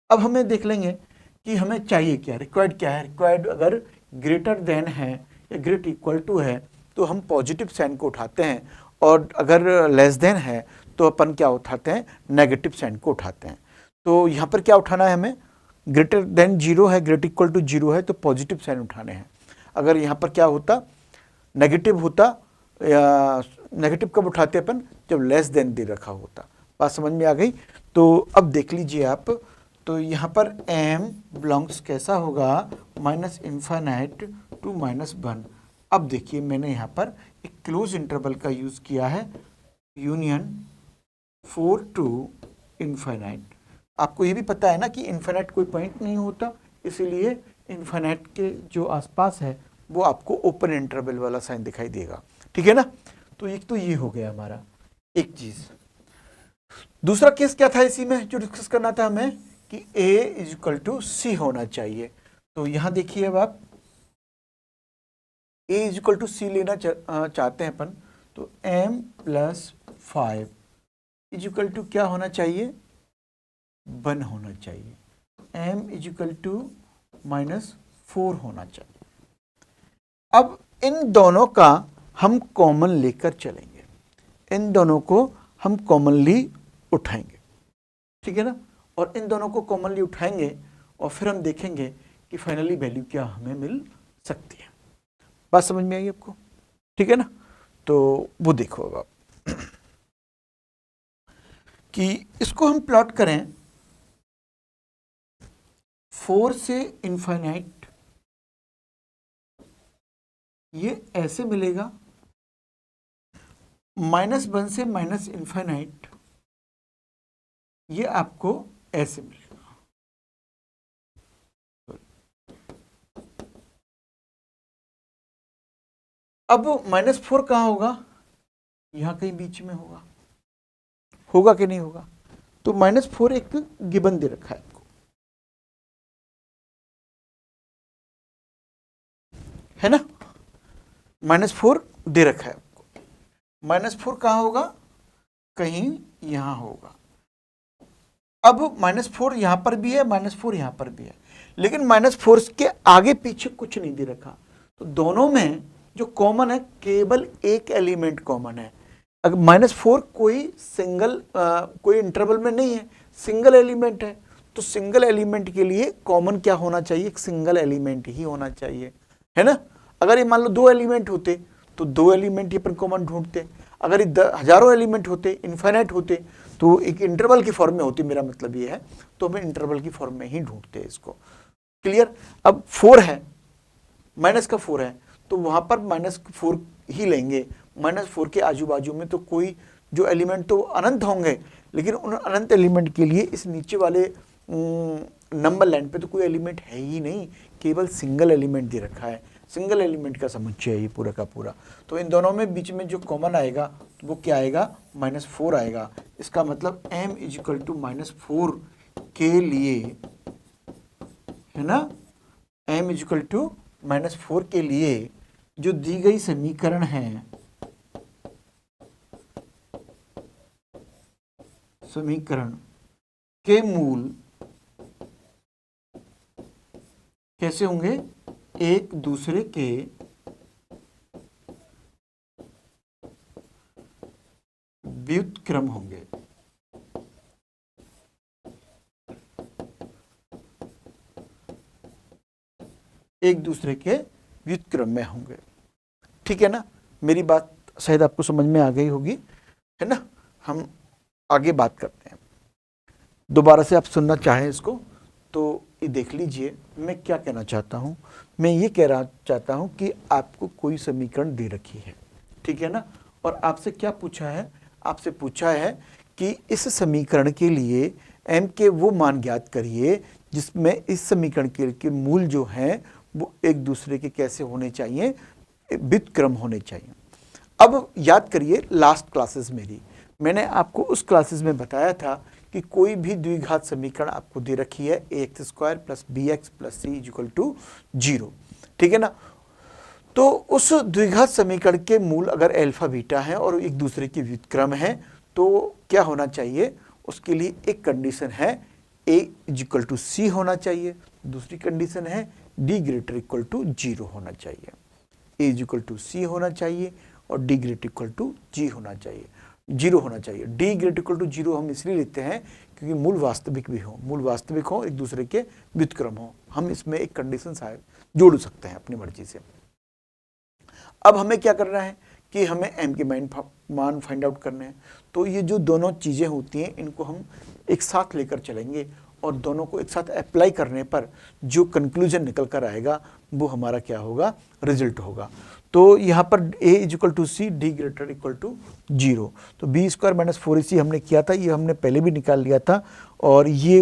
अब हमें देख लेंगे कि हमें चाहिए क्या, रिक्वायर्ड क्या है। रिक्वायर्ड अगर ग्रेटर देन है या ग्रेट इक्वल टू है तो हम पॉजिटिव साइन को उठाते हैं, और अगर लेस देन है तो अपन क्या उठाते हैं, नेगेटिव साइन को उठाते हैं। तो यहाँ पर क्या उठाना है हमें, ग्रेटर देन 0 है, ग्रेट इक्वल टू 0 है तो पॉजिटिव साइन उठाने हैं। अगर यहाँ पर क्या होता, नेगेटिव होता, या नेगेटिव कब उठाते अपन, जब लेस देन दे रखा होता। बात समझ में आ गई। तो अब देख लीजिए आप, तो यहाँ पर m बिलोंग्स कैसा होगा, माइनस इन्फाइनाइट टू माइनस 1। अब देखिए मैंने यहाँ पर एक क्लोज इंटरवल का यूज किया है, यूनियन 4 टू इन्फाइनाइट। आपको ये भी पता है ना कि इन्फाइनाइट कोई पॉइंट नहीं होता, इसीलिए इन्फाइनाइट के जो आसपास है वो आपको ओपन इंटरवल वाला साइन दिखाई देगा, ठीक है ना। तो ये हो गया हमारा एक चीज। दूसरा केस क्या था इसी में जो डिस्कस करना था हमें, कि a is equal to C होना चाहिए। तो यहां देखिए अब आप a is equal to C लेना चाहते हैं अपन, तो m plus 5 is equal to क्या होना चाहिए, 1 होना चाहिए। m is equal to minus 4 होना चाहिए। अब इन दोनों का हम कॉमन लेकर चलेंगे, इन दोनों को हम कॉमनली उठाएंगे, ठीक है ना। और इन दोनों को कॉमनली उठाएंगे और फिर हम देखेंगे कि फाइनली वैल्यू क्या हमें मिल सकती है। बात समझ में आई आपको, ठीक है ना। तो वो देखो अब आप कि इसको हम प्लॉट करें 4 से इनफाइनाइट, ये ऐसे मिलेगा, माइनस 1 से माइनस इनफाइनाइट ये आपको ऐसे मिलेगा। अब -4 कहाँ होगा, यहां कहीं बीच में होगा, होगा कि नहीं होगा। तो -4 एक गिवन दे रखा है आपको, है ना, -4 दे रखा है आपको। -4 कहाँ होगा, कहीं यहां होगा। अब -4 यहां पर भी है, -4 यहां पर भी है, लेकिन -4 के आगे पीछे कुछ नहीं दे रखा। तो दोनों में जो कॉमन है, केवल एक एलिमेंट कॉमन है। अगर -4 कोई सिंगल कोई इंटरवल में नहीं है, सिंगल एलिमेंट है, तो सिंगल एलिमेंट के लिए कॉमन क्या होना चाहिए, एक सिंगल एलिमेंट ही होना चाहिए, है ना। अगर ये मान लो 2 एलिमेंट होते तो 2 एलिमेंट ही अपन कॉमन ढूंढते। अगर ये हजारों एलिमेंट होते, इन्फाइनाइट होते, तो एक इंटरवल की फॉर्म में होती, मेरा मतलब ये है, तो हम इंटरवल की फॉर्म में ही ढूंढते हैं इसको। क्लियर। अब 4 है, माइनस का 4 है, तो वहां पर -4 ही लेंगे। -4 के आजू बाजू में तो कोई जो एलिमेंट तो अनंत होंगे, लेकिन उन अनंत एलिमेंट के लिए इस नीचे वाले नंबर लाइन पे तो कोई एलिमेंट है ही नहीं, केवल सिंगल एलिमेंट दे रखा है। सिंगल एलिमेंट का समुच्चय है ये पूरा का पूरा। तो इन दोनों में बीच में जो कॉमन आएगा वो क्या आएगा, -4 आएगा। इसका मतलब m इज इक्वल टू -4 के लिए, है ना, m इज इक्वल टू -4 के लिए जो दी गई समीकरण है, समीकरण के मूल कैसे होंगे, एक दूसरे के व्युत्क्रम होंगे। एक दूसरे के व्युत्क्रम में होंगे, ठीक है ना। मेरी बात शायद आपको समझ में आ गई होगी, है ना। हम आगे बात करते हैं। दोबारा से आप सुनना चाहें इसको तो ये देख लीजिए मैं क्या कहना चाहता हूँ। मैं ये कहना चाहता हूँ कि आपको कोई समीकरण दे रखी है, ठीक है ना, और आपसे क्या पूछा है, आपसे पूछा है कि इस समीकरण के लिए m के वो मान ज्ञात करिए जिसमें इस समीकरण के मूल जो हैं वो एक दूसरे के कैसे होने चाहिए, व्युत्क्रम होने चाहिए। अब याद करिए लास्ट क्लासेस मेरी, मैंने आपको उस क्लासेस में बताया था कि कोई भी द्विघात समीकरण आपको दे रखी है ax² + bx + c = 0, ठीक है ना। तो उस द्विघात समीकरण के मूल अगर अल्फा बीटा है और एक दूसरे के व्युत्क्रम है तो क्या होना चाहिए, उसके लिए एक कंडीशन है a = c होना चाहिए, दूसरी कंडीशन है d ≥ 0 होना चाहिए। a = c होना चाहिए और d ≥ g होना चाहिए, 0 होना चाहिए। d ≥ 0 हम इसलिए लेते हैं क्योंकि मूल वास्तविक भी हो, मूल वास्तविक हो, एक दूसरे के व्युत्क्रम हो। हम इसमें एक कंडीशन शायद जोड़ सकते हैं अपनी मर्जी से। अब हमें क्या करना है कि हमें m के मान फाइंड आउट करने हैं। तो ये जो दोनों चीज़ें होती हैं इनको हम एक साथ लेकर चलेंगे और दोनों को एक साथ अप्लाई करने पर जो कंक्लूजन निकल कर आएगा वो हमारा क्या होगा, रिजल्ट होगा। तो यहाँ पर a = c, d ≥ 0। तो b² - 4ac हमने किया था, ये हमने पहले भी निकाल लिया था, और ये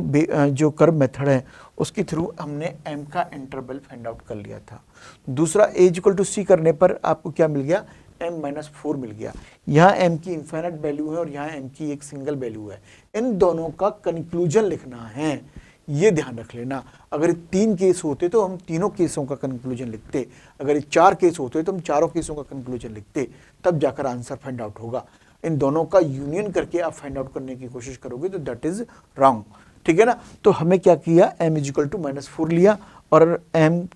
जो कर्व मेथड है उसके थ्रू हमने m का इंटरवल फाइंड आउट कर लिया था। दूसरा a = c करने पर आपको क्या मिल गया, m - 4 मिल गया। यहाँ m की इन्फिनिट वैल्यू है और यहाँ m की एक सिंगल वैल्यू है। इन दोनों का कंक्लूजन लिखना है, ये ध्यान रख लेना। अगर 3 केस होते तो हम तीनों केसों का कंक्लूजन लिखते, अगर 4 केस होते तो हम चारों केसों का कंक्लूजन लिखते, तब जाकर आंसर फाइंड आउट होगा। इन दोनों का यूनियन करके आप फाइंड आउट करने की कोशिश करोगे तो दैट इज रॉन्ग, ठीक है ना। तो हमें क्या किया, m = -4 लिया और m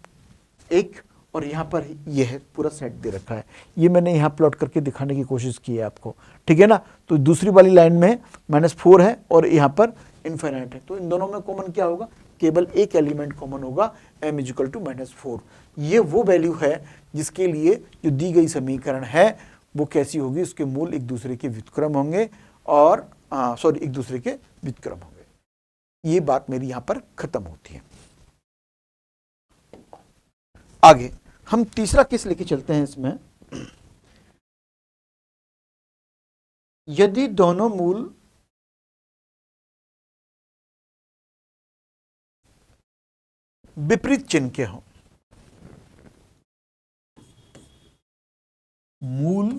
1, और यहाँ पर यह है पूरा सेट दे रखा है, ये मैंने यहाँ प्लॉट करके दिखाने की कोशिश की है आपको, ठीक है ना। तो दूसरी वाली लाइन में -4 है और यहाँ पर इन्फिनिट है, तो इन दोनों में कॉमन क्या होगा, केवल एक एलिमेंट कॉमन होगा, m = -4। ये वो वैल्यू है जिसके लिए जो दी गई समीकरण है वो कैसी होगी, उसके मूल एक दूसरे के व्युत्क्रम होंगे और एक दूसरे के व्युत्क्रम होंगे। ये बात मेरी यहाँ पर खत्म होती है। आगे हम तीसरा केस लेके चलते हैं। इसमें यदि दोनों मूल विपरीत चिन्ह के हों, मूल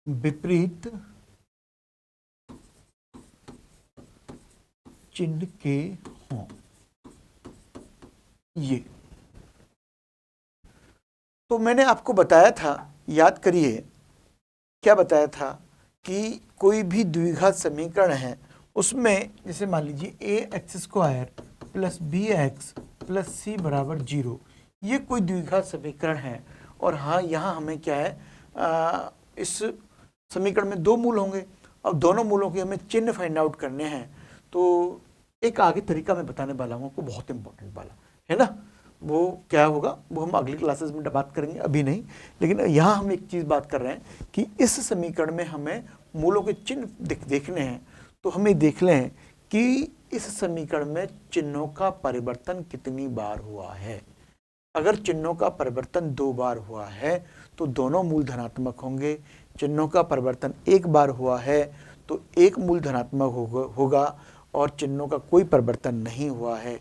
विपरीत चिन्ह के हों, ये तो मैंने आपको बताया था, याद करिए क्या बताया था कि कोई भी द्विघात समीकरण है उसमें जैसे मान लीजिए ax² + bx + c = 0, ये कोई द्विघात समीकरण है। और हाँ, यहाँ हमें क्या है, इस समीकरण में 2 मूल होंगे। अब दोनों मूलों के हमें चिन्ह फाइंड आउट करने हैं। तो एक आगे तरीका मैं बताने वाला हूँ आपको, बहुत इंपॉर्टेंट वाला है ना। वो क्या होगा वो हम अगली क्लासेस में बात करेंगे, अभी नहीं। लेकिन यहाँ हम एक चीज़ बात कर रहे हैं कि इस समीकरण में हमें मूलों के चिन्ह देखने हैं। तो हमें देख लें कि इस समीकरण में चिन्हों का परिवर्तन कितनी बार हुआ है। अगर चिन्हों का परिवर्तन 2 बार हुआ है तो दोनों मूल धनात्मक होंगे। चिन्हों का परिवर्तन 1 बार हुआ है तो एक मूल धनात्मक होगा और चिन्हों का कोई परिवर्तन नहीं हुआ है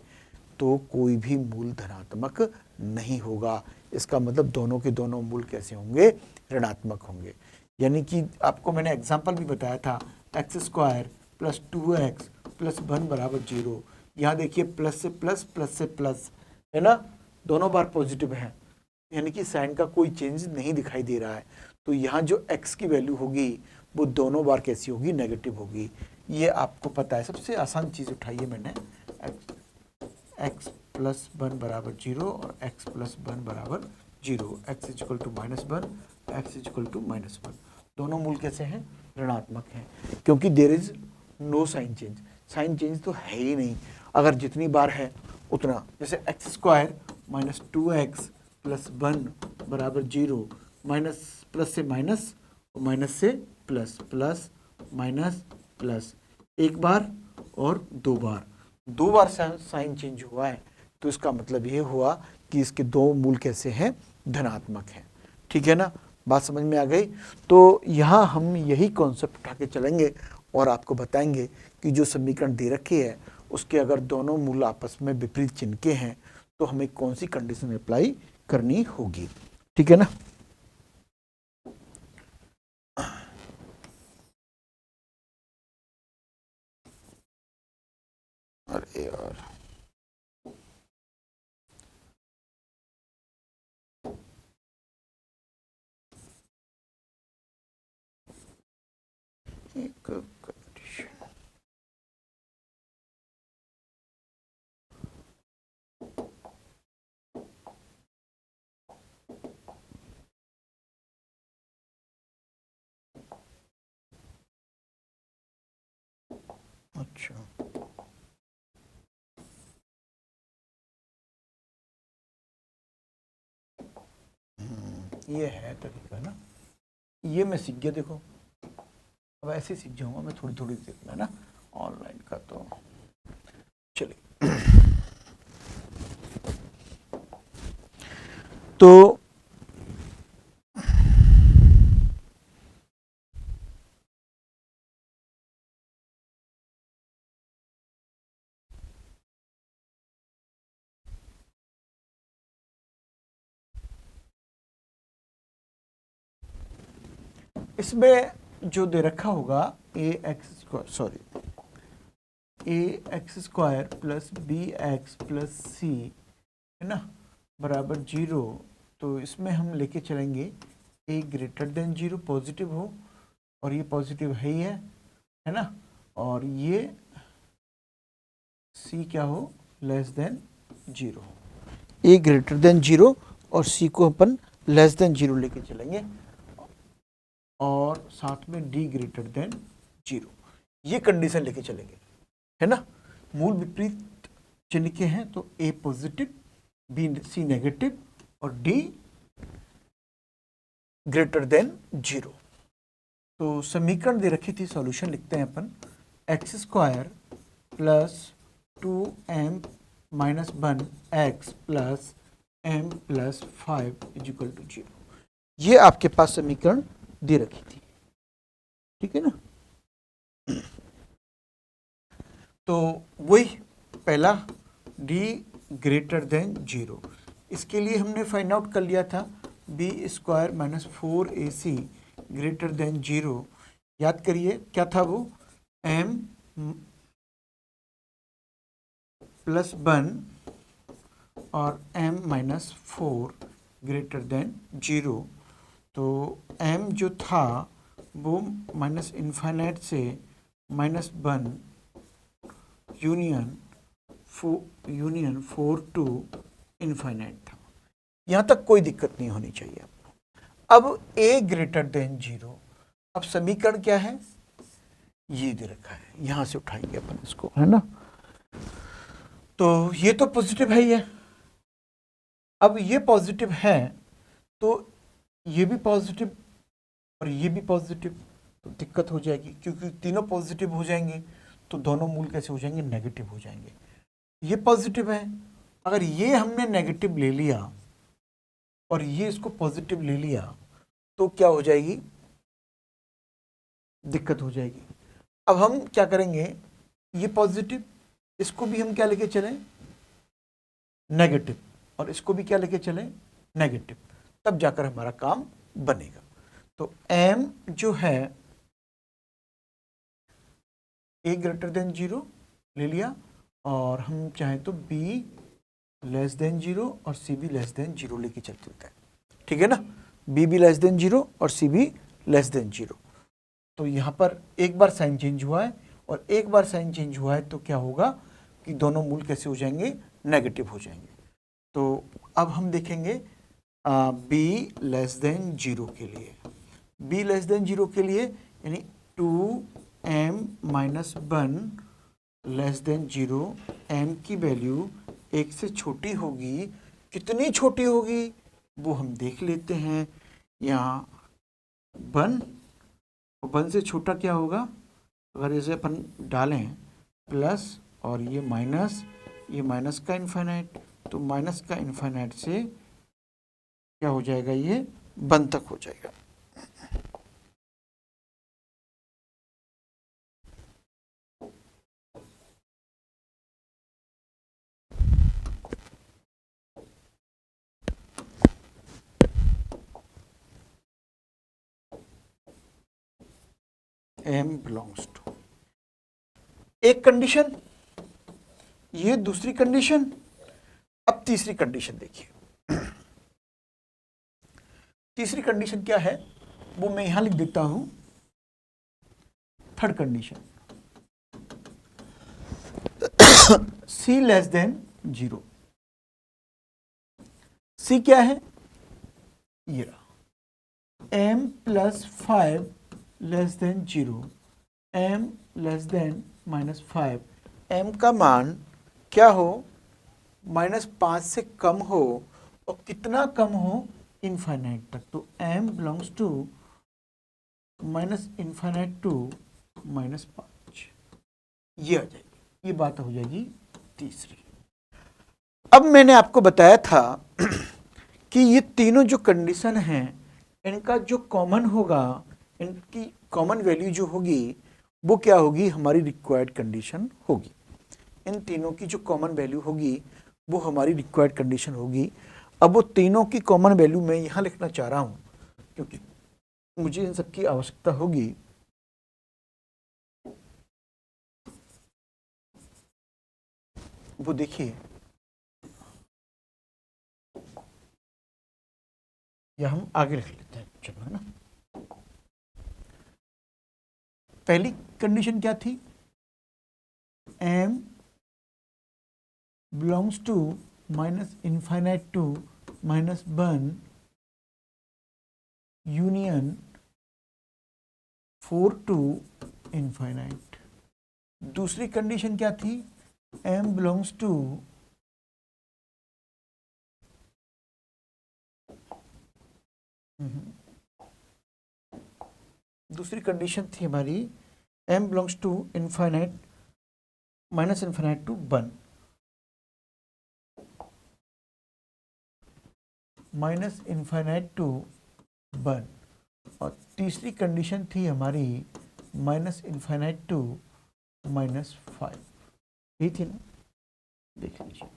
तो कोई भी मूल धनात्मक नहीं होगा। इसका मतलब दोनों के दोनों मूल कैसे होंगे, ऋणात्मक होंगे। यानी कि आपको मैंने एग्जांपल भी बताया था, x² + 2x + 1 = 0। यहाँ देखिए प्लस से प्लस, प्लस से प्लस, है ना, दोनों बार पॉजिटिव है, यानी कि साइन का कोई चेंज नहीं दिखाई दे रहा है। तो यहाँ जो x की वैल्यू होगी वो दोनों बार कैसी होगी, नेगेटिव होगी। ये आपको पता है। सबसे आसान चीज़ उठाइए मैंने, x + 1 = 0 और x + 1 = 0, x = -1, x = -1। दोनों मूल कैसे हैं, ऋणात्मक हैं, क्योंकि there is no sign change. Sign change तो है ही नहीं। अगर जितनी बार है उतना, जैसे x² माइनस 2x प्लस 1 बराबर 0, माइनस प्लस से माइनस और माइनस से प्लस, प्लस माइनस प्लस, एक बार और दो बार साइन चेंज हुआ है, तो इसका मतलब ये हुआ कि इसके दो मूल कैसे हैं, धनात्मक हैं। ठीक है ना, बात समझ में आ गई। तो यहाँ हम यही कॉन्सेप्ट उठा के चलेंगे और आपको बताएंगे कि जो समीकरण दे रखी है उसके अगर दोनों मूल आपस में विपरीत चिन्ह के हैं तो हमें कौन सी कंडीशन अप्लाई करनी होगी। ठीक है ना। अरे यार, एक कंडीशन, अच्छा ये है तरीका ना, ये मैं सीख गया। देखो अब ऐसे सीख जाऊंगा मैं, थोड़ी थोड़ी सीखना ना ऑनलाइन का। तो चलिए तो इसमें जो दे रखा होगा ax² plus bx plus c है ना बराबर 0, तो इसमें हम लेके चलेंगे a ग्रेटर देन 0 पॉजिटिव हो, और ये पॉजिटिव है ही है ना, और ये c क्या हो, less than 0, a greater than 0 और c को अपन लेस देन 0 लेके चलेंगे, और साथ में d ग्रेटर देन 0, ये कंडीशन लेके चलेंगे, है ना। मूल विपरीत चिन्ह के हैं तो a positive, b c negative और d ग्रेटर देन 0। तो समीकरण दे रखी थी, सॉल्यूशन लिखते हैं अपन, x² plus 2m minus 1x plus m plus 5 is equal to 0। ये आपके पास समीकरण दे रखी थी, ठीक है ना। तो वही पहला d ग्रेटर देन 0, इसके लिए हमने फाइंड आउट कर लिया था b² minus 4ac greater than 0। याद करिए क्या था वो, m प्लस 1 और m माइनस 4 ग्रेटर देन 0। तो m जो था वो माइनस इन्फाइनाइट से माइनस 1 यूनियन 4 टू इन्फाइनाइट था। यहाँ तक कोई दिक्कत नहीं होनी चाहिए आपको। अब a ग्रेटर देन 0, अब समीकरण क्या है, ये दे रखा है, यहाँ से उठाएंगे अपन इसको, है ना। तो ये तो पॉजिटिव है ही है, अब ये पॉजिटिव है तो ये भी पॉजिटिव और ये भी पॉजिटिव, तो दिक्कत हो जाएगी, क्योंकि तीनों पॉजिटिव हो जाएंगे तो दोनों मूल कैसे हो जाएंगे, नेगेटिव हो जाएंगे। ये पॉजिटिव है, अगर ये हमने नेगेटिव ले लिया और ये इसको पॉजिटिव ले लिया तो क्या हो जाएगी, दिक्कत हो जाएगी। अब हम क्या करेंगे, ये पॉजिटिव, इसको भी हम क्या लेके चलें, नेगेटिव, और इसको भी क्या लेके चलें, नेगेटिव, तब जाकर हमारा काम बनेगा। तो m जो है a ग्रेटर देन 0 ले लिया, और हम चाहें तो b लेस देन 0 और c भी लेस देन 0 लेके चलते होते हैं, ठीक है ना। b भी लेस देन 0 और c भी लेस देन 0। तो यहाँ पर एक बार साइन चेंज हुआ है, और एक बार साइन चेंज हुआ है तो क्या होगा कि दोनों मूल कैसे हो जाएंगे, नेगेटिव हो जाएंगे। तो अब हम देखेंगे b लेस देन 0 के लिए, b लेस देन 0 के लिए यानी 2m minus 1 less than 0, m की वैल्यू 1 से छोटी होगी कितनी छोटी होगी वो हम देख लेते हैं। यहाँ 1 और 1 से छोटा क्या होगा, अगर इसे अपन डालें प्लस और ये माइनस का इन्फाइनाइट, तो माइनस का इन्फाइनाइट से क्या हो जाएगा, ये 1 तक हो जाएगा। m बिलोंग्स टू, एक कंडीशन, ये दूसरी कंडीशन। अब तीसरी कंडीशन देखिए। तीसरी कंडीशन क्या है वो मैं यहां लिख देता हूं। Third condition, c less than 0। c क्या है, ये रहा, m plus 5 less than 0, m less than -5, m का मान क्या हो, -5 से कम हो, और कितना कम हो, इनफाइनाइट तक। तो m belongs to -infinite to -5, ये आ जाएगी, ये बात हो जाएगी तीसरी। अब मैंने आपको बताया था कि ये तीनों जो कंडीशन हैं इनका जो कॉमन होगा, इनकी कॉमन वैल्यू जो होगी वो क्या होगी, हमारी रिक्वायर्ड कंडीशन होगी। इन तीनों की जो कॉमन वैल्यू होगी वो हमारी रिक्वायर्ड कंडीशन होगी। अब वो तीनों की कॉमन वैल्यू मैं यहाँ लिखना चाह रहा हूँ क्योंकि मुझे इन सबकी आवश्यकता होगी। वो देखिए, या हम आगे लिख लेते हैं, चलो, है ना। पहली कंडीशन क्या थी, m belongs to -infinite to -1 union 4 to infinite. दूसरी कंडीशन क्या थी, m बिलोंग्स टू दूसरी कंडीशन थी हमारी m belongs to infinite -infinite to 1, -infinite to 1, और तीसरी कंडीशन थी हमारी -इनफाइनाइट टू -5। यही थी ना, देख लीजिए,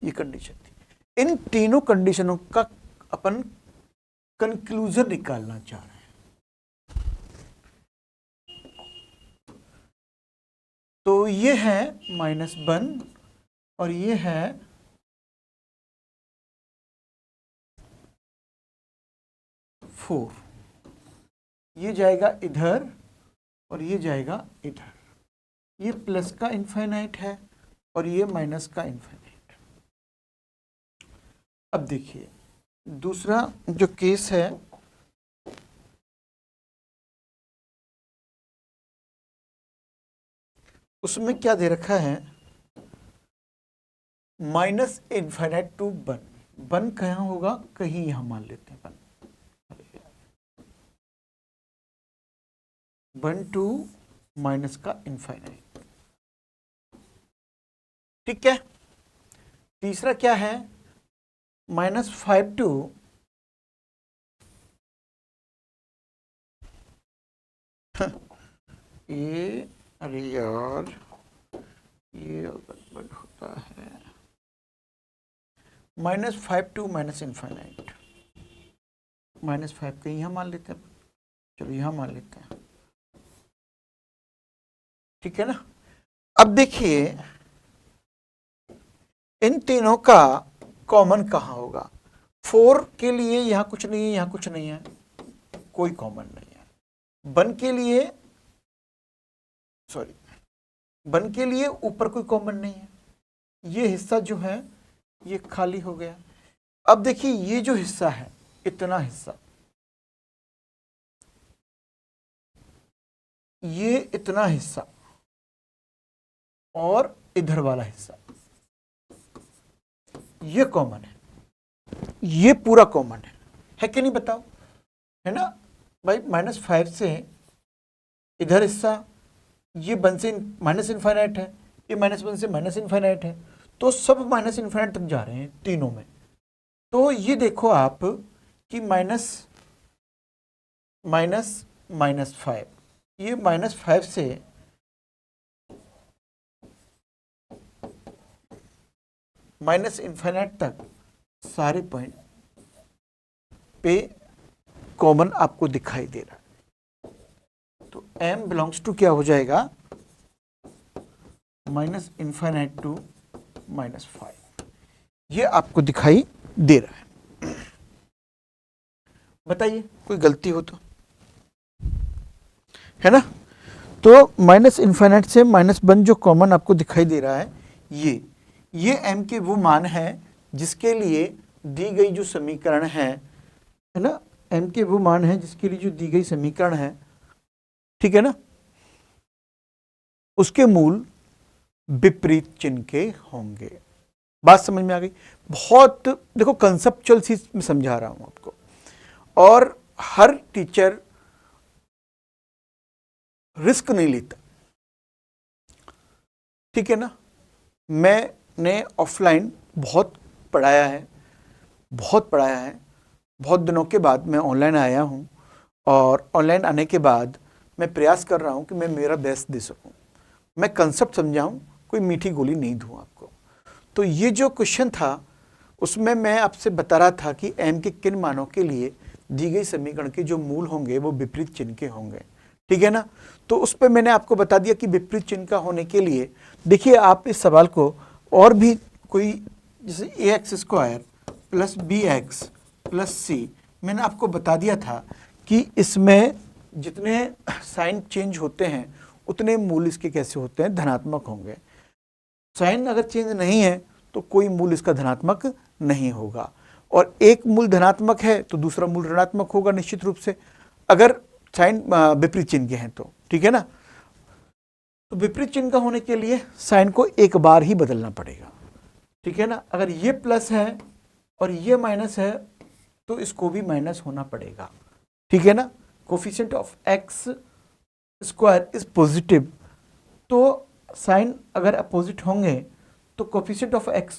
ये कंडीशन थी। इन तीनों कंडीशनों का अपन कंक्लूजन निकालना चाह रहे हैं। तो ये है -1 और ये है फोर, ये जाएगा इधर और ये जाएगा इधर। ये प्लस का इनफाइनाइट है और ये माइनस का इनफाइनाइट। अब देखिए दूसरा जो केस है, उसमें क्या दे रखा है, -इनफाइनाइट टू 1 कहाँ होगा, कहीं यहां मान लेते हैं 1 टू माइनस का इनफाइनाइट। ठीक है। तीसरा क्या है, -5 टू ये, अरे यार ये गड़बड़ होता है, -5 टू -इनफाइनाइट, -5 कहीं यहां मान लेते हैं, चलो यहां मान लेते हैं, ठीक है ना। अब देखिए इन तीनों का कॉमन कहाँ होगा, 4 के लिए यहां कुछ नहीं है, यहां कुछ नहीं है, कोई कॉमन नहीं है। 1 के लिए, सॉरी, 1 के लिए ऊपर कोई कॉमन नहीं है, ये हिस्सा जो है ये खाली हो गया। अब देखिए ये जो हिस्सा है, इतना हिस्सा, ये इतना हिस्सा और इधर वाला हिस्सा, ये कॉमन है, ये पूरा कॉमन है कि नहीं बताओ, है ना भाई। -5 से इधर हिस्सा ये 1 से माइनस इन्फाइनाइट है, ये -1 से माइनस इन्फाइनाइट है, तो सब माइनस इन्फाइनाइट तक जा रहे हैं तीनों में। तो ये देखो आप कि -5, ये -5 से माइनस इन्फाइनाइट तक सारे पॉइंट पे कॉमन आपको दिखाई दे रहा है। तो m बिलोंग्स टू क्या हो जाएगा, -इन्फाइनाइट टू -5, ये आपको दिखाई दे रहा है। बताइए कोई गलती हो तो, है ना। तो माइनस इन्फाइनाइट से -1 जो कॉमन आपको दिखाई दे रहा है, ये m के वो मान है जिसके लिए दी गई जो समीकरण है ना, m के वो मान है जिसके लिए जो दी गई समीकरण है, ठीक है ना, उसके मूल विपरीत चिन्ह के होंगे। बात समझ में आ गई। बहुत देखो कंसेप्चुअल चीज में समझा रहा हूं आपको, और हर टीचर रिस्क नहीं लेता, ठीक है ना। मैंने ऑफलाइन बहुत पढ़ाया है, बहुत दिनों के बाद मैं ऑनलाइन आया हूं, और ऑनलाइन आने के बाद मैं प्रयास कर रहा हूं कि मैं मेरा बेस्ट दे सकूं, मैं कंसेप्ट समझाऊं, कोई मीठी गोली नहीं दूं आपको। तो ये जो क्वेश्चन था उसमें मैं आपसे बता रहा था कि m के किन मानों के लिए दी गई समीकरण के जो मूल होंगे वो विपरीत चिन्ह के होंगे, ठीक है ना। तो उस पर मैंने आपको बता दिया कि विपरीत चिन्ह का होने के लिए देखिए आप इस सवाल को और भी कोई, जैसे ax² + bx + c, मैंने आपको बता दिया था कि इसमें जितने साइन चेंज होते हैं उतने मूल इसके कैसे होते हैं, धनात्मक होंगे। साइन अगर चेंज नहीं है तो कोई मूल इसका धनात्मक नहीं होगा, और एक मूल धनात्मक है तो दूसरा मूल ऋणात्मक होगा निश्चित रूप से, अगर साइन विपरीत चिन्ह के हैं तो, ठीक है ना। तो विपरीत चिन्ह का होने के लिए साइन को एक बार ही बदलना पड़ेगा, ठीक है ना। अगर ये प्लस है और ये माइनस है तो इसको भी माइनस होना पड़ेगा, ठीक है ना। Coefficient of x² is positive, तो साइन अगर अपोजिट होंगे तो कोफिशिएंट ऑफ x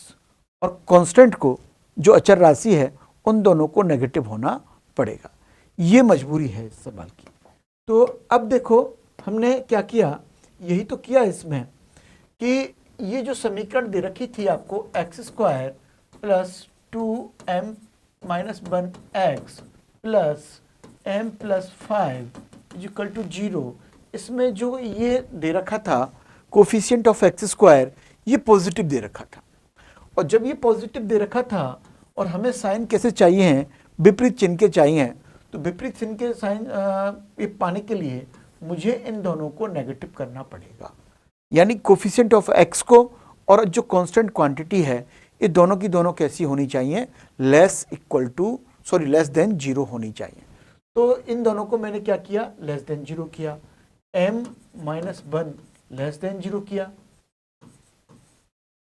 और कांस्टेंट को, जो अचर राशि है, उन दोनों को नेगेटिव होना पड़ेगा। ये मजबूरी है इस सवाल की। तो अब देखो हमने क्या किया, यही तो किया इसमें कि ये जो समीकरण दे रखी थी आपको x² + 2m - 1x + m + 5 = 0, इसमें जो ये दे रखा था कोफिशिएंट ऑफ x², ये पॉजिटिव दे रखा था, और जब ये पॉजिटिव दे रखा था और हमें साइन कैसे चाहिए हैं, विपरीत चिन्ह के चाहिए हैं, तो विपरीत चिन्ह के साइन ये पाने के लिए मुझे इन दोनों को नेगेटिव करना पड़ेगा, यानी कोफिशिएंट ऑफ x को और जो कांस्टेंट क्वांटिटी है, ये दोनों की दोनों कैसी होनी चाहिए, लेस देन 0 होनी चाहिए। तो इन दोनों को मैंने क्या किया, लेस देन 0 किया, m - 1 लेस देन 0 किया,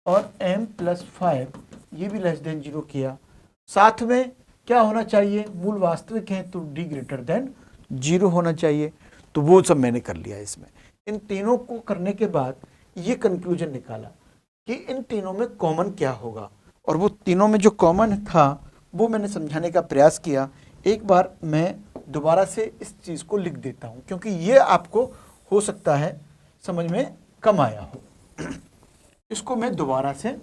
और m + 5 ये भी लेस देन 0 किया। साथ में क्या होना चाहिए, मूल वास्तविक हैं तो d > 0 होना चाहिए। तो वो सब मैंने कर लिया इसमें। इन तीनों को करने के बाद ये कंक्लूजन निकाला कि इन तीनों में कॉमन क्या होगा, और वो तीनों में जो कॉमन था वो मैंने समझाने का प्रयास किया। एक बार मैं दोबारा से इस चीज़ को लिख देता हूँ, क्योंकि ये आपको हो सकता है समझ में कम आया हो। इसको मैं दोबारा से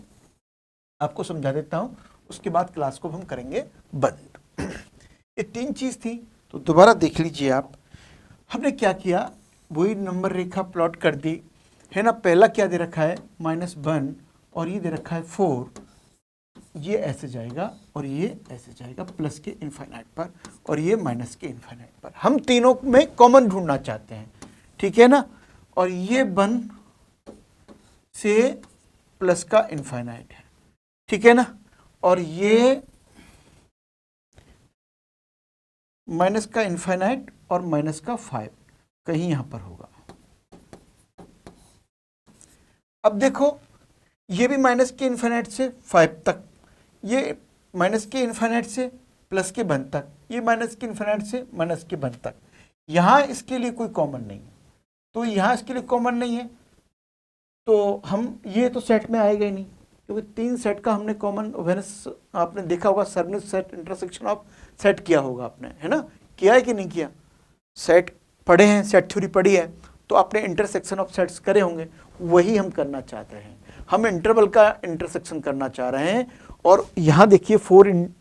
आपको समझा देता हूँ, उसके बाद क्लास को हम करेंगे बंद। ये 3 चीज़ थी, तो दोबारा देख लीजिए आप। हमने क्या किया, वही नंबर रेखा प्लॉट कर दी, है ना। पहला क्या दे रखा है, -1, और ये दे रखा है 4, ये ऐसे जाएगा और ये ऐसे जाएगा प्लस के इन्फाइनाइट पर, और ये माइनस के इन्फाइनाइट पर। हम तीनों में कॉमन ढूंढना चाहते हैं, ठीक है ना। और ये 1 से प्लस का इन्फाइनाइट है, ठीक है ना, और ये माइनस का इन्फाइनाइट और माइनस का 5 कहीं यहां पर होगा। अब देखो ये भी माइनस के इन्फाइनाइट से 5 तक, ये माइनस के इन्फिनिट से प्लस के 1 तक, ये माइनस के इन्फिनिट से माइनस के 1 तक। यहाँ इसके लिए कोई कॉमन नहीं है, तो यहाँ इसके लिए कॉमन नहीं है, तो हम ये तो सेट में आएगा ही नहीं, क्योंकि 3 सेट का हमने कॉमन वेरिएंस आपने देखा होगा, सर्वनित सेट इंटरसेक्शन ऑफ सेट किया होगा आपने, है ना, किया है कि नहीं किया? सेट पढ़े हैं, सेट थ्योरी पढ़ी है, तो आपने इंटरसेक्शन ऑफ सेट्स करे होंगे, वही हम करना चाहते हैं। हम इंटरवल का इंटरसेक्शन करना चाह रहे हैं, और यहाँ देखिए 4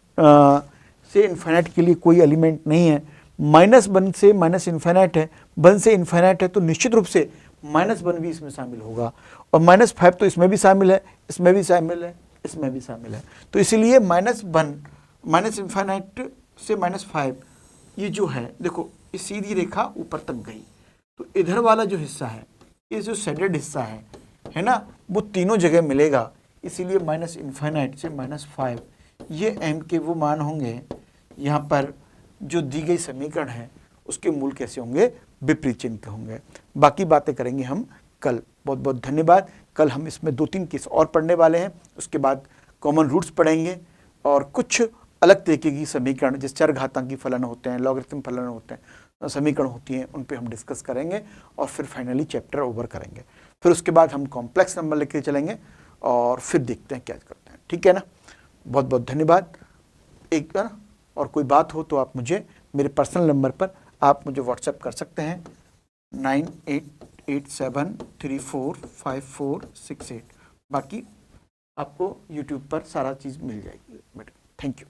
से इन्फिनिट के लिए कोई एलिमेंट नहीं है, -1 से माइनस इन्फिनिट है, 1 से इन्फिनिट है, तो निश्चित रूप से -1 भी इसमें शामिल होगा, और -5 तो इसमें भी शामिल है, इसमें भी शामिल है, इसमें भी शामिल है। तो इसीलिए -1 माइनस इन्फिनिट से -5 ये जो है, देखो ये सीधी रेखा ऊपर तक गई, तो इधर वाला जो हिस्सा है, ये जो शेडेड हिस्सा है ना, वो तीनों जगह मिलेगा। इसीलिए -इन्फिनिट से -5 ये m के वो मान होंगे, यहाँ पर जो दी गई समीकरण है उसके मूल कैसे होंगे, विपरीत चिन्ह के होंगे। बाकी बातें करेंगे हम कल। बहुत बहुत धन्यवाद। कल हम इसमें 2-3 केस और पढ़ने वाले हैं, उसके बाद कॉमन रूट्स पढ़ेंगे, और कुछ अलग तरीके की समीकरण, जिस चरघातांकी फलन होते हैं, लॉगरिथम फलन होते हैं, समीकरण होती हैं, उन पे हम डिस्कस करेंगे, और फिर फाइनली चैप्टर ओवर करेंगे। फिर उसके बाद हम कॉम्प्लेक्स नंबर लेके चलेंगे, और फिर देखते हैं क्या करते हैं। ठीक है ना, बहुत बहुत धन्यवाद। एक बार और कोई बात हो तो आप मुझे मेरे पर्सनल नंबर पर आप मुझे व्हाट्सएप कर सकते हैं, 9887345468। बाकी आपको यूट्यूब पर सारा चीज़ मिल जाएगी बेटा। Thank you.